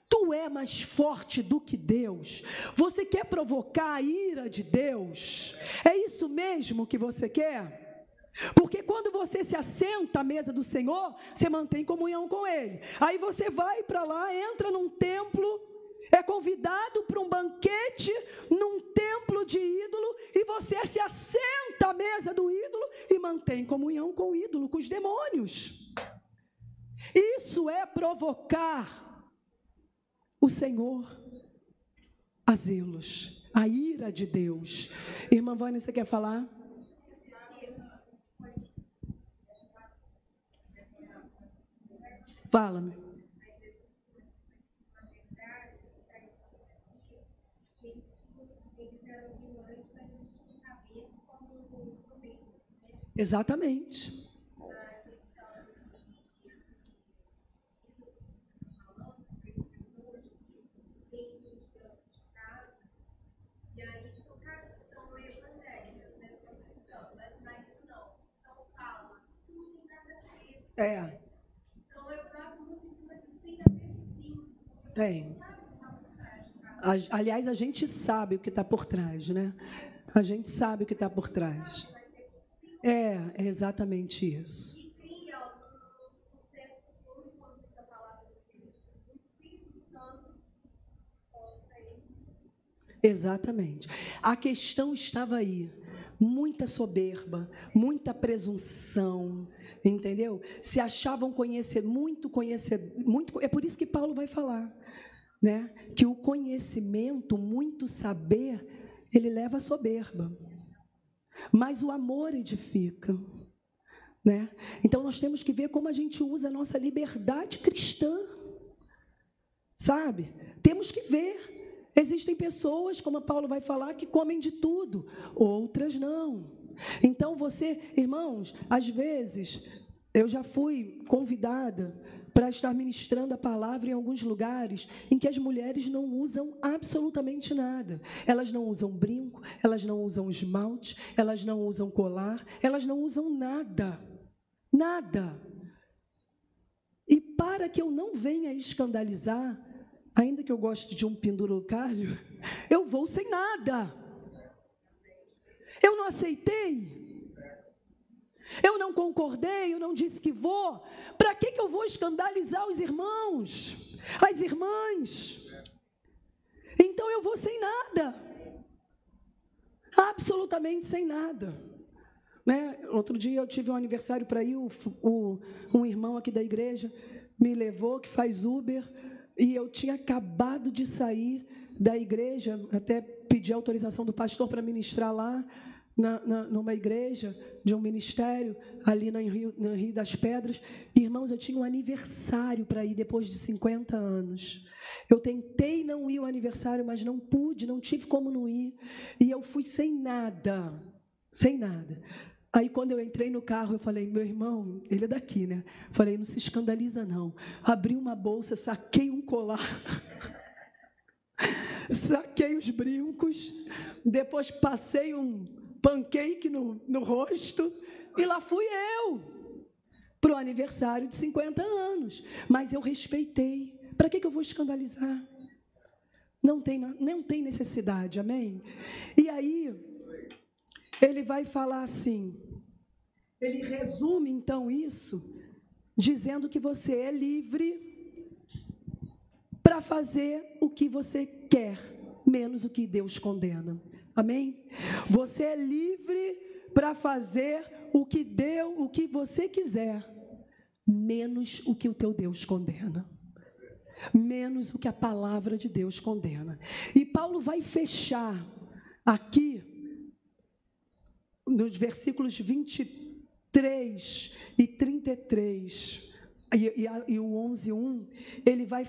Tu é mais forte do que Deus. Você quer provocar a ira de Deus? É isso mesmo que você quer? Porque quando você se assenta à mesa do Senhor, você mantém comunhão com Ele. Aí você vai para lá, entra num templo, é convidado para um banquete, num templo de ídolo, e você se assenta à mesa do ídolo e mantém comunhão com o ídolo, com os demônios. Isso é provocar o Senhor a zelos, a ira de Deus. Irmã Vânia, você quer falar? Fala-me. Exatamente. É. Tem. Aliás, a gente sabe o que está por trás, né? A gente sabe o que está por trás. É exatamente isso. Exatamente. A questão estava aí. Muita soberba, muita presunção, entendeu? Se achavam conhecer, muito, é por isso que Paulo vai falar, né? Que o conhecimento, muito saber, ele leva à soberba. Mas o amor edifica, né? Então nós temos que ver como a gente usa a nossa liberdade cristã, sabe? Temos que ver. Existem pessoas, como Paulo vai falar, que comem de tudo, outras não. Então você, irmãos, às vezes, eu já fui convidada para estar ministrando a palavra em alguns lugares em que as mulheres não usam absolutamente nada. Elas não usam brinco, elas não usam esmalte, elas não usam colar, elas não usam nada. Nada. E para que eu não venha escandalizar, ainda que eu goste de um penduricalho, eu vou sem nada. Eu não aceitei. Eu não concordei, eu não disse que vou. Para que eu vou escandalizar os irmãos, as irmãs? Então eu vou sem nada. Absolutamente sem nada. Né? Outro dia eu tive um aniversário para ir, um irmão aqui da igreja me levou, que faz Uber, e eu tinha acabado de sair da igreja, até pedi autorização do pastor para ministrar lá, numa igreja, de um ministério, ali no Rio das Pedras. Irmãos, eu tinha um aniversário para ir, depois de 50 anos. Eu tentei não ir ao aniversário, mas não pude, não tive como não ir. E eu fui sem nada, sem nada. Aí, quando eu entrei no carro, eu falei, meu irmão, ele é daqui, né? Falei, não se escandaliza, não. Abri uma bolsa, saquei um colar, saquei os brincos, depois passei um pancake no rosto, e lá fui eu, para o aniversário de 50 anos. Mas eu respeitei. Para que eu vou escandalizar? Não tem necessidade, amém? E aí, ele vai falar assim, ele resume, então, isso, dizendo que você é livre para fazer o que você quer, menos o que Deus condena. Amém? Você é livre para fazer o que você quiser, menos o que o teu Deus condena. Menos o que a palavra de Deus condena. E Paulo vai fechar aqui, nos versículos 23 e 33, e o 11:1, ele vai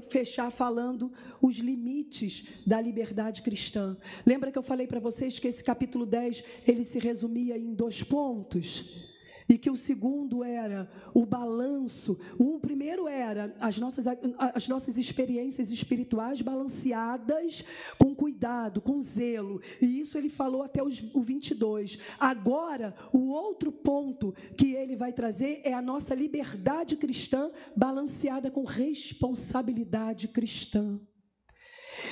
fechar falando os limites da liberdade cristã. Lembra que eu falei para vocês que esse capítulo 10, ele se resumia em 2 pontos? E que o segundo era o balanço. O primeiro era as nossas experiências espirituais balanceadas com cuidado, com zelo. E isso ele falou até o 22. Agora, o outro ponto que ele vai trazer é a nossa liberdade cristã balanceada com responsabilidade cristã.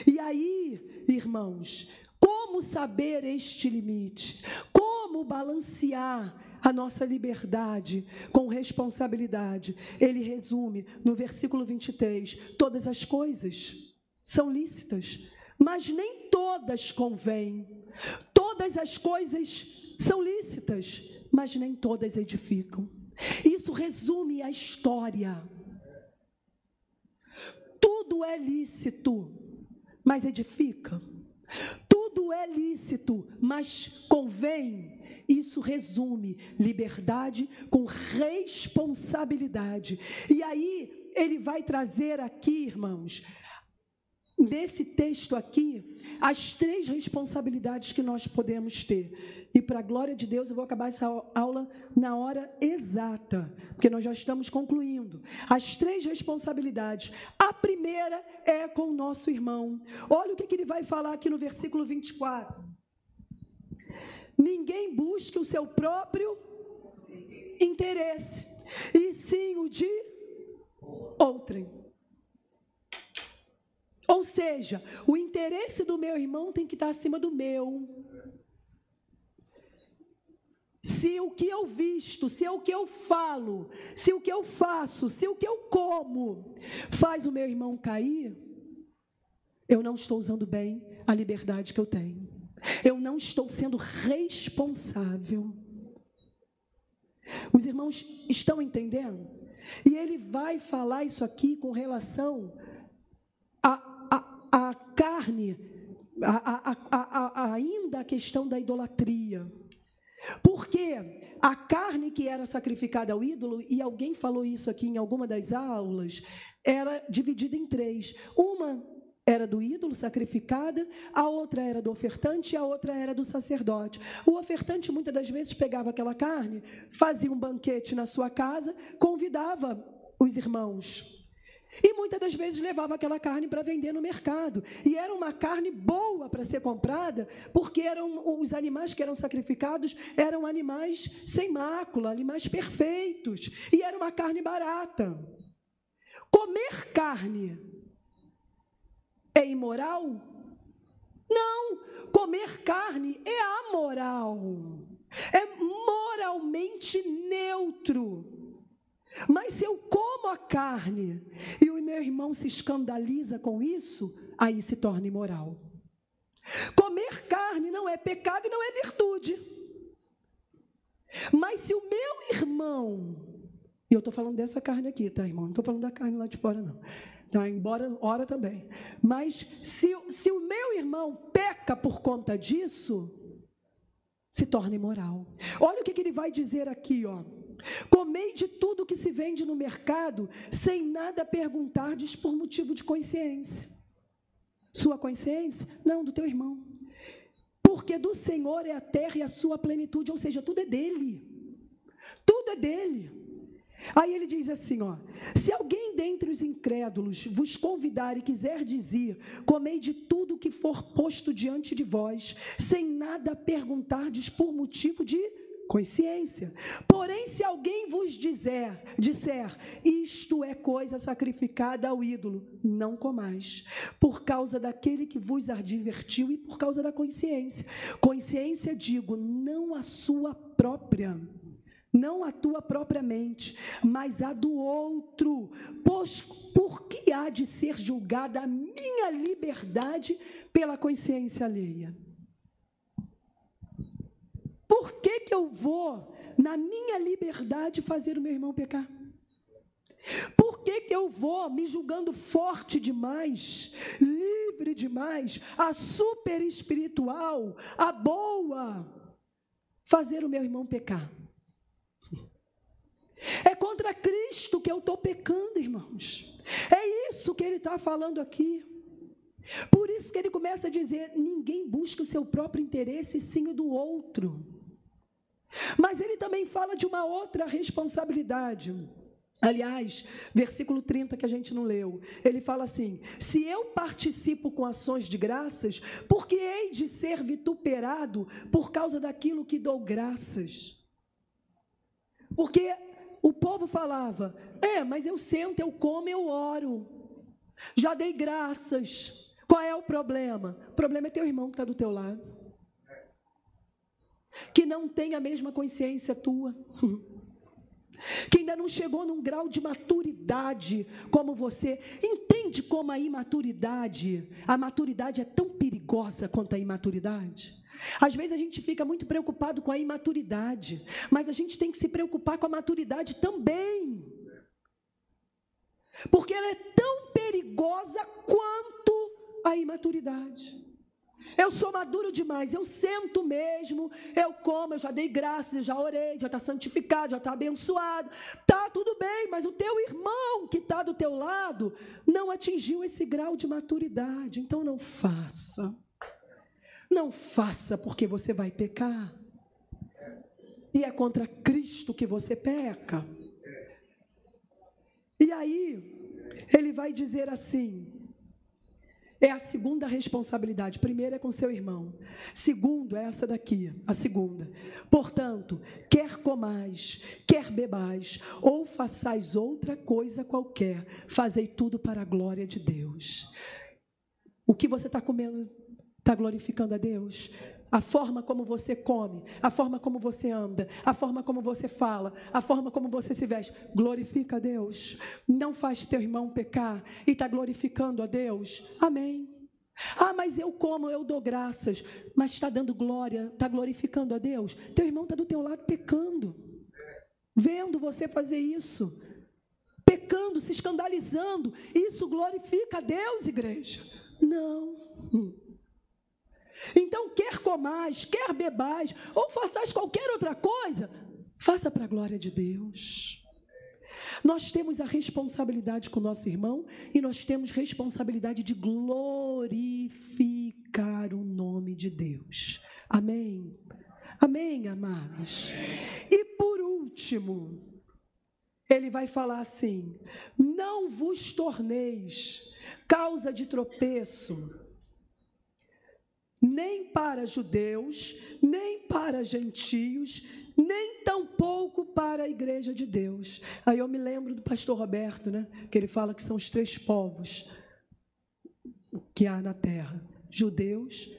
E aí, irmãos, como saber este limite? Como balancear a nossa liberdade com responsabilidade. Ele resume no versículo 23, todas as coisas são lícitas, mas nem todas convêm. Todas as coisas são lícitas, mas nem todas edificam. Isso resume a história. Tudo é lícito, mas edifica. Tudo é lícito, mas convém. Isso resume liberdade com responsabilidade. E aí, ele vai trazer aqui, irmãos, nesse texto aqui, as 3 responsabilidades que nós podemos ter. E para a glória de Deus, eu vou acabar essa aula na hora exata, porque nós já estamos concluindo. As 3 responsabilidades. A primeira é com o nosso irmão. Olha o que ele vai falar aqui no versículo 24. Ninguém busque o seu próprio interesse, e sim o de outrem. Ou seja, o interesse do meu irmão tem que estar acima do meu. Se o que eu visto, se o que eu falo, se o que eu faço, se o que eu como faz o meu irmão cair, eu não estou usando bem a liberdade que eu tenho. Eu não estou sendo responsável. Os irmãos estão entendendo? E ele vai falar isso aqui com relação à carne, ainda a questão da idolatria. Porque a carne que era sacrificada ao ídolo, e alguém falou isso aqui em alguma das aulas, era dividida em 3. Uma era do ídolo sacrificada, a outra era do ofertante e a outra era do sacerdote. O ofertante muitas das vezes pegava aquela carne, fazia um banquete na sua casa, convidava os irmãos. E muitas das vezes levava aquela carne para vender no mercado. E era uma carne boa para ser comprada, porque os animais que eram sacrificados eram animais sem mácula, animais perfeitos. E era uma carne barata. Comer carne é imoral? Não. Comer carne é amoral. É moralmente neutro. Mas se eu como a carne e o meu irmão se escandaliza com isso, aí se torna imoral. Comer carne não é pecado e não é virtude. Mas se o meu irmão, e eu estou falando dessa carne aqui, tá, irmão? Não estou falando da carne lá de fora, não. Tá, embora ora também. Mas se o meu irmão peca por conta disso, se torna imoral. Olha o que ele vai dizer aqui, ó. Comei de tudo que se vende no mercado, sem nada perguntardes por motivo de consciência. Sua consciência? Não, do teu irmão. Porque do Senhor é a terra e a sua plenitude, ou seja, tudo é dele. Tudo é dele. Aí ele diz assim, ó: se alguém dentre os incrédulos vos convidar e quiser dizer, comei de tudo que for posto diante de vós, sem nada perguntardes por motivo de consciência. Porém, se alguém vos disser, isto é coisa sacrificada ao ídolo, não comais, por causa daquele que vos advertiu e por causa da consciência. Consciência, digo, não a sua própria, não a tua própria mente, mas a do outro. Pois por que há de ser julgada a minha liberdade pela consciência alheia? Por que eu vou, na minha liberdade, fazer o meu irmão pecar? Por que eu vou, me julgando forte demais, livre demais, a super espiritual, a boa, fazer o meu irmão pecar? É contra Cristo que eu estou pecando, irmãos. É isso que ele está falando aqui. Por isso que ele começa a dizer, ninguém busca o seu próprio interesse, sim o do outro. Mas ele também fala de uma outra responsabilidade. Aliás, versículo 30 que a gente não leu, ele fala assim: se eu participo com ações de graças, por que hei de ser vituperado por causa daquilo que dou graças? Porque o povo falava, mas eu sento, eu como, eu oro, já dei graças. Qual é o problema? O problema é teu irmão que está do teu lado, que não tem a mesma consciência tua, que ainda não chegou num grau de maturidade como você. Entende como a maturidade é tão perigosa quanto a imaturidade? Às vezes a gente fica muito preocupado com a imaturidade, mas a gente tem que se preocupar com a maturidade também, porque ela é tão perigosa quanto a imaturidade. Eu sou maduro demais, eu sento mesmo, eu como, eu já dei graças, eu já orei, já está santificado, já está abençoado, está tudo bem, mas o teu irmão que está do teu lado não atingiu esse grau de maturidade. Então não faça porque você vai pecar, e é contra Cristo que você peca. E aí ele vai dizer assim, é a segunda responsabilidade. Primeiro é com seu irmão. Segundo é essa daqui, a segunda. Portanto, quer comais, quer bebais, ou façais outra coisa qualquer, fazei tudo para a glória de Deus. O que você está comendo está glorificando a Deus? A forma como você come, a forma como você anda, a forma como você fala, a forma como você se veste, glorifica a Deus? Não faz teu irmão pecar e está glorificando a Deus? Amém. Ah, mas eu como, eu dou graças, mas está dando glória, está glorificando a Deus? Teu irmão está do teu lado pecando, vendo você fazer isso, pecando, se escandalizando. Isso glorifica a Deus, igreja? Não. Então, quer comais, quer bebais, ou façais qualquer outra coisa, faça para a glória de Deus. Nós temos a responsabilidade com o nosso irmão e nós temos responsabilidade de glorificar o nome de Deus. Amém? Amém, amados? E por último, ele vai falar assim: não vos torneis causa de tropeço, nem para judeus, nem para gentios, nem tampouco para a igreja de Deus. Aí eu me lembro do pastor Roberto, né? Que ele fala que são os 3 povos que há na terra: judeus,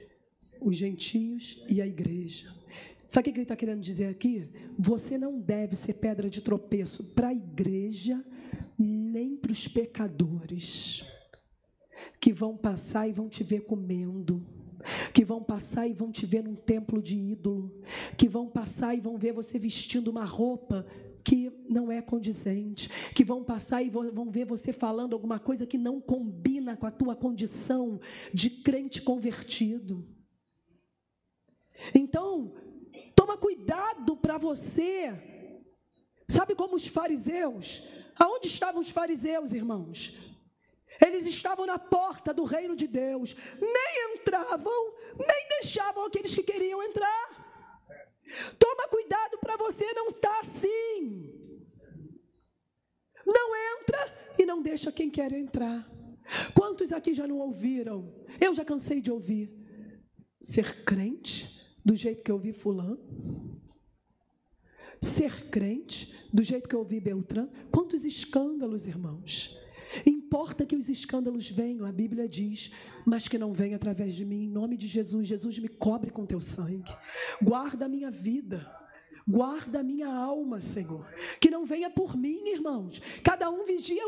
os gentios e a igreja. Sabe o que ele está querendo dizer aqui? Você não deve ser pedra de tropeço para a igreja, nem para os pecadores, que vão passar e vão te ver comendo, que vão passar e vão te ver num templo de ídolo, que vão passar e vão ver você vestindo uma roupa que não é condizente, que vão passar e vão ver você falando alguma coisa que não combina com a tua condição de crente convertido. Então, toma cuidado para você. Sabe como os fariseus? Aonde estavam os fariseus, irmãos? Eles estavam na porta do reino de Deus, nem entravam, nem deixavam aqueles que queriam entrar. Toma cuidado para você não estar assim. Não entra e não deixa quem quer entrar. Quantos aqui já não ouviram? Eu já cansei de ouvir. Ser crente do jeito que eu ouvi fulano. Ser crente do jeito que eu ouvi Beltrano. Quantos escândalos, irmãos. Importa que os escândalos venham, a Bíblia diz, mas que não venham através de mim. Em nome de Jesus, Jesus, me cobre com teu sangue, guarda a minha vida, guarda a minha alma, Senhor, que não venha por mim, irmãos, cada um vigia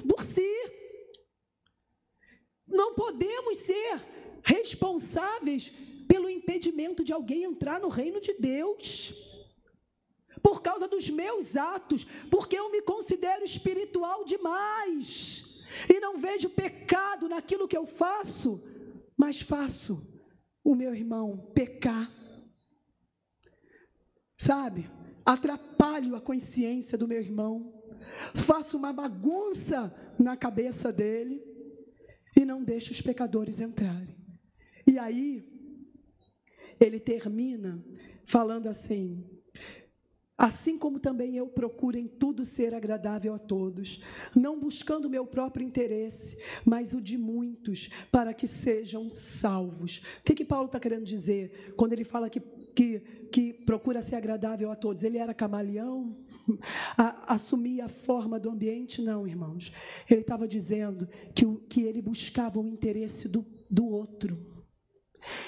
por si. Não podemos ser responsáveis pelo impedimento de alguém entrar no reino de Deus, por causa dos meus atos, porque eu me considero espiritual demais, e não vejo pecado naquilo que eu faço, mas faço o meu irmão pecar, sabe? Atrapalho a consciência do meu irmão, faço uma bagunça na cabeça dele, e não deixo os pecadores entrarem. E aí, ele termina falando assim: assim como também eu procuro em tudo ser agradável a todos, não buscando o meu próprio interesse, mas o de muitos, para que sejam salvos. O que Paulo está querendo dizer quando ele fala que procura ser agradável a todos? Ele era camaleão? Assumia a forma do ambiente? Não, irmãos. Ele estava dizendo que ele buscava o interesse do outro.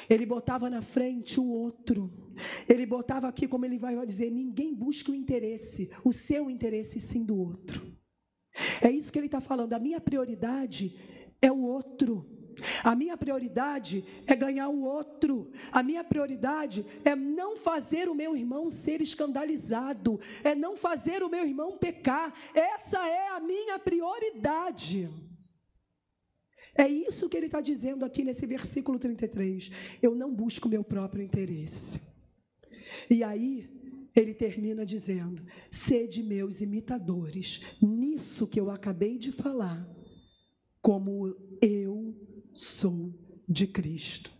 Ele botava na frente o outro. Ele botava aqui, como ele vai dizer, ninguém busca o seu interesse, sim do outro. É isso que ele está falando, a minha prioridade é o outro. A minha prioridade é ganhar o outro. A minha prioridade é não fazer o meu irmão ser escandalizado, é não fazer o meu irmão pecar. Essa é a minha prioridade. É isso que ele está dizendo aqui nesse versículo 33. Eu não busco o meu próprio interesse. E aí, ele termina dizendo, sede meus imitadores, nisso que eu acabei de falar, como eu sou de Cristo.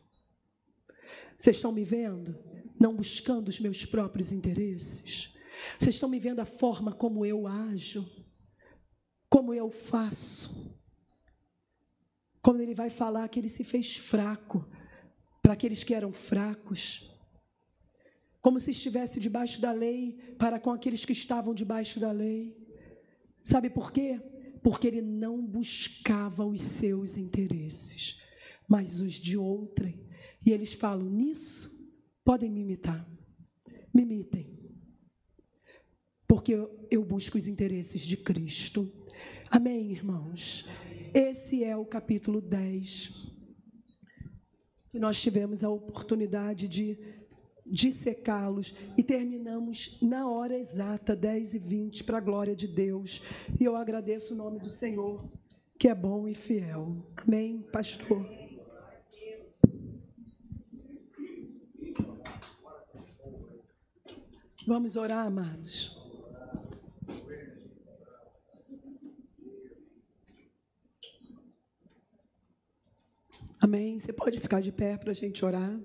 Vocês estão me vendo? Não buscando os meus próprios interesses? Vocês estão me vendo a forma como eu ajo? Como eu faço? Quando ele vai falar que ele se fez fraco para aqueles que eram fracos, como se estivesse debaixo da lei para com aqueles que estavam debaixo da lei. Sabe por quê? Porque ele não buscava os seus interesses, mas os de outrem. E eles falam, nisso, podem me imitar. Me imitem. Porque eu busco os interesses de Cristo. Amém, irmãos? Esse é o capítulo 10, que nós tivemos a oportunidade de dissecá-los e terminamos na hora exata, 10h20, para a glória de Deus. E eu agradeço o nome do Senhor, que é bom e fiel. Amém, pastor? Vamos orar, amados. Amém? Você pode ficar de pé para a gente orar?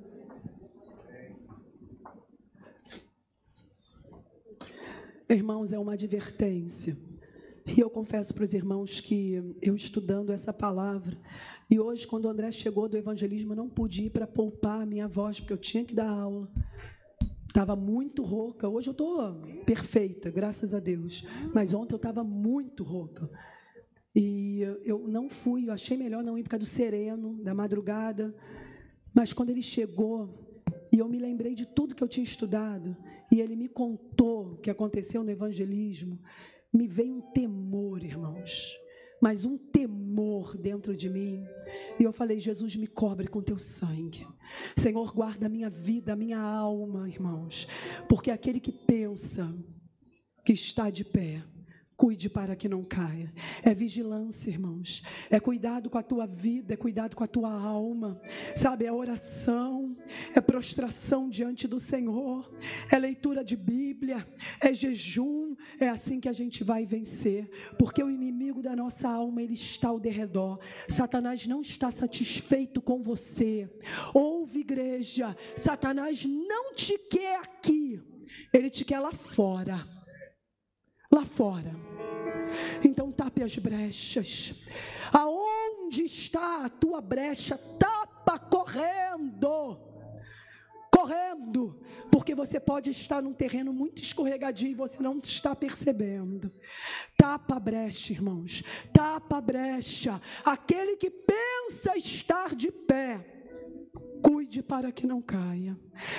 Irmãos, é uma advertência. E eu confesso para os irmãos que eu estudando essa palavra, e hoje, quando o André chegou do evangelismo, eu não pude ir para poupar a minha voz, porque eu tinha que dar aula. Estava muito rouca. Hoje eu estou perfeita, graças a Deus. Mas ontem eu estava muito rouca. E eu não fui, eu achei melhor não ir por causa do sereno, da madrugada. Mas quando ele chegou, e eu me lembrei de tudo que eu tinha estudado, e ele me contou o que aconteceu no evangelismo, me veio um temor, irmãos, mas um temor dentro de mim. E eu falei, Jesus, me cobre com teu sangue. Senhor, guarda a minha vida, a minha alma, irmãos, porque aquele que pensa que está de pé, cuide para que não caia. É vigilância, irmãos. É cuidado com a tua vida, é cuidado com a tua alma. Sabe, é oração, é prostração diante do Senhor, é leitura de Bíblia, é jejum. É assim que a gente vai vencer, porque o inimigo da nossa alma, ele está ao derredor. Satanás não está satisfeito com você. Ouve, igreja, Satanás não te quer aqui, ele te quer lá fora. Lá fora. Então tape as brechas. Aonde está a tua brecha? Tapa correndo. Correndo. Porque você pode estar num terreno muito escorregadio e você não está percebendo. Tapa a brecha, irmãos. Tapa a brecha. Aquele que pensa estar de pé, cuide para que não caia.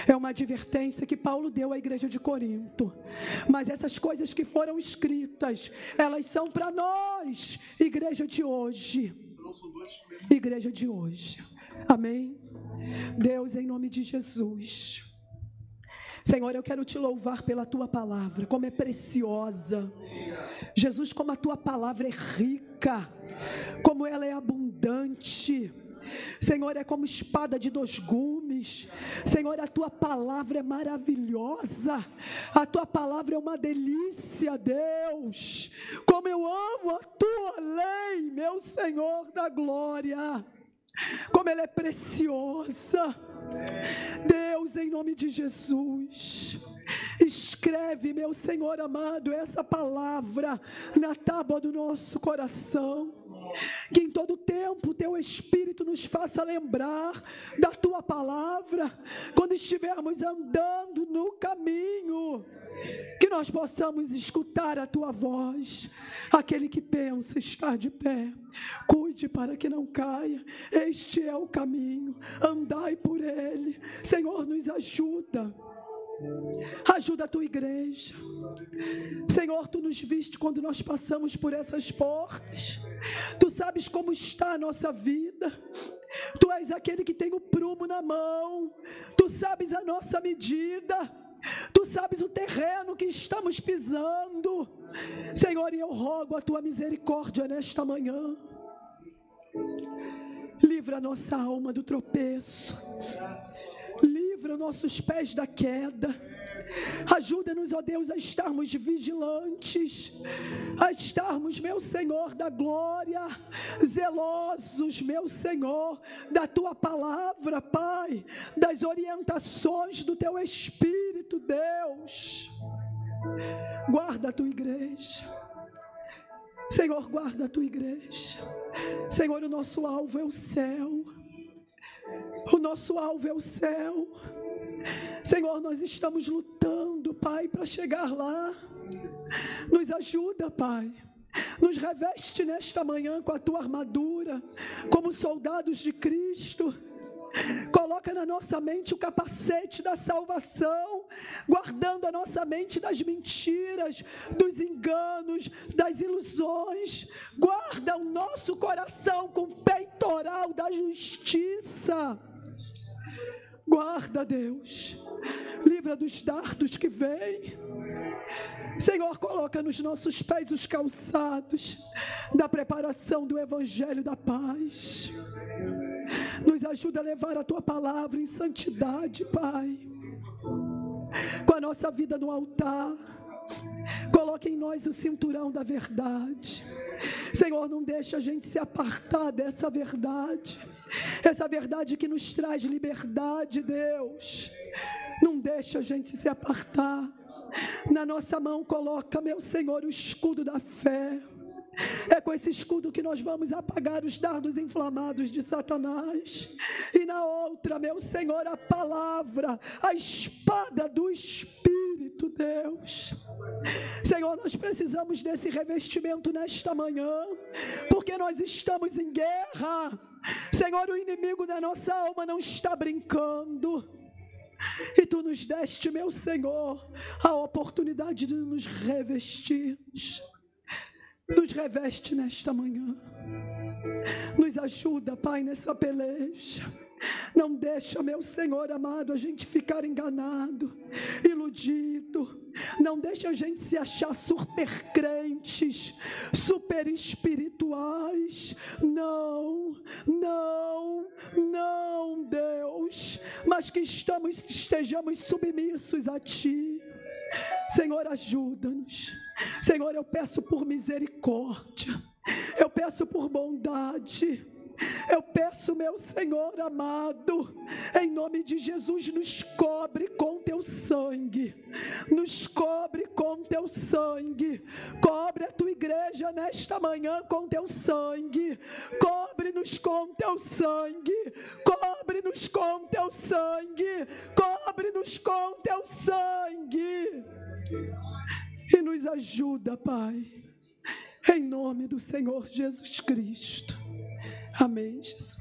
É uma advertência que Paulo deu à igreja de Corinto. Mas essas coisas que foram escritas, elas são para nós, igreja de hoje. Igreja de hoje. Amém? Deus, em nome de Jesus. Senhor, eu quero te louvar pela tua palavra, como é preciosa. Jesus, como a tua palavra é rica, como ela é abundante. Senhor, é como espada de 2 gumes. Senhor, a tua palavra é maravilhosa. A tua palavra é uma delícia, Deus. Como eu amo a tua lei, meu Senhor da glória. Como ela é preciosa. Deus, em nome de Jesus, escreve, meu Senhor amado, essa palavra na tábua do nosso coração. Que em todo tempo o teu Espírito nos faça lembrar da tua palavra, quando estivermos andando no caminho, que nós possamos escutar a tua voz. Aquele que pensa estar de pé, cuide para que não caia. Este é o caminho, andai por ele. Senhor, nos ajuda. Ajuda a tua igreja. Senhor, tu nos viste quando nós passamos por essas portas. Tu sabes como está a nossa vida. Tu és aquele que tem o prumo na mão. Tu sabes a nossa medida. Tu sabes o terreno que estamos pisando. Senhor, e eu rogo a tua misericórdia nesta manhã. Livra a nossa alma do tropeço. Livra nossos pés da queda. Ajuda-nos, ó Deus, a estarmos vigilantes, a estarmos, meu Senhor, da glória, zelosos, meu Senhor, da tua palavra, Pai, das orientações do teu Espírito, Deus. Guarda a tua igreja. Senhor, guarda a tua igreja. Senhor, o nosso alvo é o céu. O nosso alvo é o céu. Senhor, nós estamos lutando, Pai, para chegar lá. Nos ajuda, Pai. Nos reveste nesta manhã com a tua armadura, como soldados de Cristo. Coloca na nossa mente o capacete da salvação, guardando a nossa mente das mentiras, dos enganos, das ilusões. Guarda o nosso coração com o peitoral da justiça. Guarda, Deus, livra dos dardos que vêm. Senhor, coloca nos nossos pés os calçados da preparação do Evangelho da paz. Nos ajuda a levar a tua palavra em santidade, Pai. Com a nossa vida no altar, coloca em nós o cinturão da verdade. Senhor, não deixa a gente se apartar dessa verdade. Essa verdade que nos traz liberdade, Deus. Não deixa a gente se apartar. Na nossa mão coloca, meu Senhor, o escudo da fé. É com esse escudo que nós vamos apagar os dardos inflamados de Satanás. E na outra, meu Senhor, a palavra, a espada do Espírito, Deus. Senhor, nós precisamos desse revestimento nesta manhã, porque nós estamos em guerra. Senhor, o inimigo da nossa alma não está brincando. E tu nos deste, meu Senhor, a oportunidade de nos revestirmos. Nos reveste nesta manhã. Nos ajuda, Pai, nessa peleja. Não deixa, meu Senhor amado, a gente ficar enganado, iludido. Não deixa a gente se achar super crentes, super espirituais. Não, não, não, Deus. Mas que estejamos submissos a Ti. Senhor, ajuda-nos. Senhor, eu peço por misericórdia. Eu peço por bondade. Eu peço, meu Senhor amado, em nome de Jesus, nos cobre com teu sangue. Nos cobre com teu sangue. Cobre a tua igreja nesta manhã com teu sangue. Cobre-nos com teu sangue. Cobre-nos com teu sangue. Cobre-nos com teu sangue. E nos ajuda, Pai, em nome do Senhor Jesus Cristo. Amém, Jesus.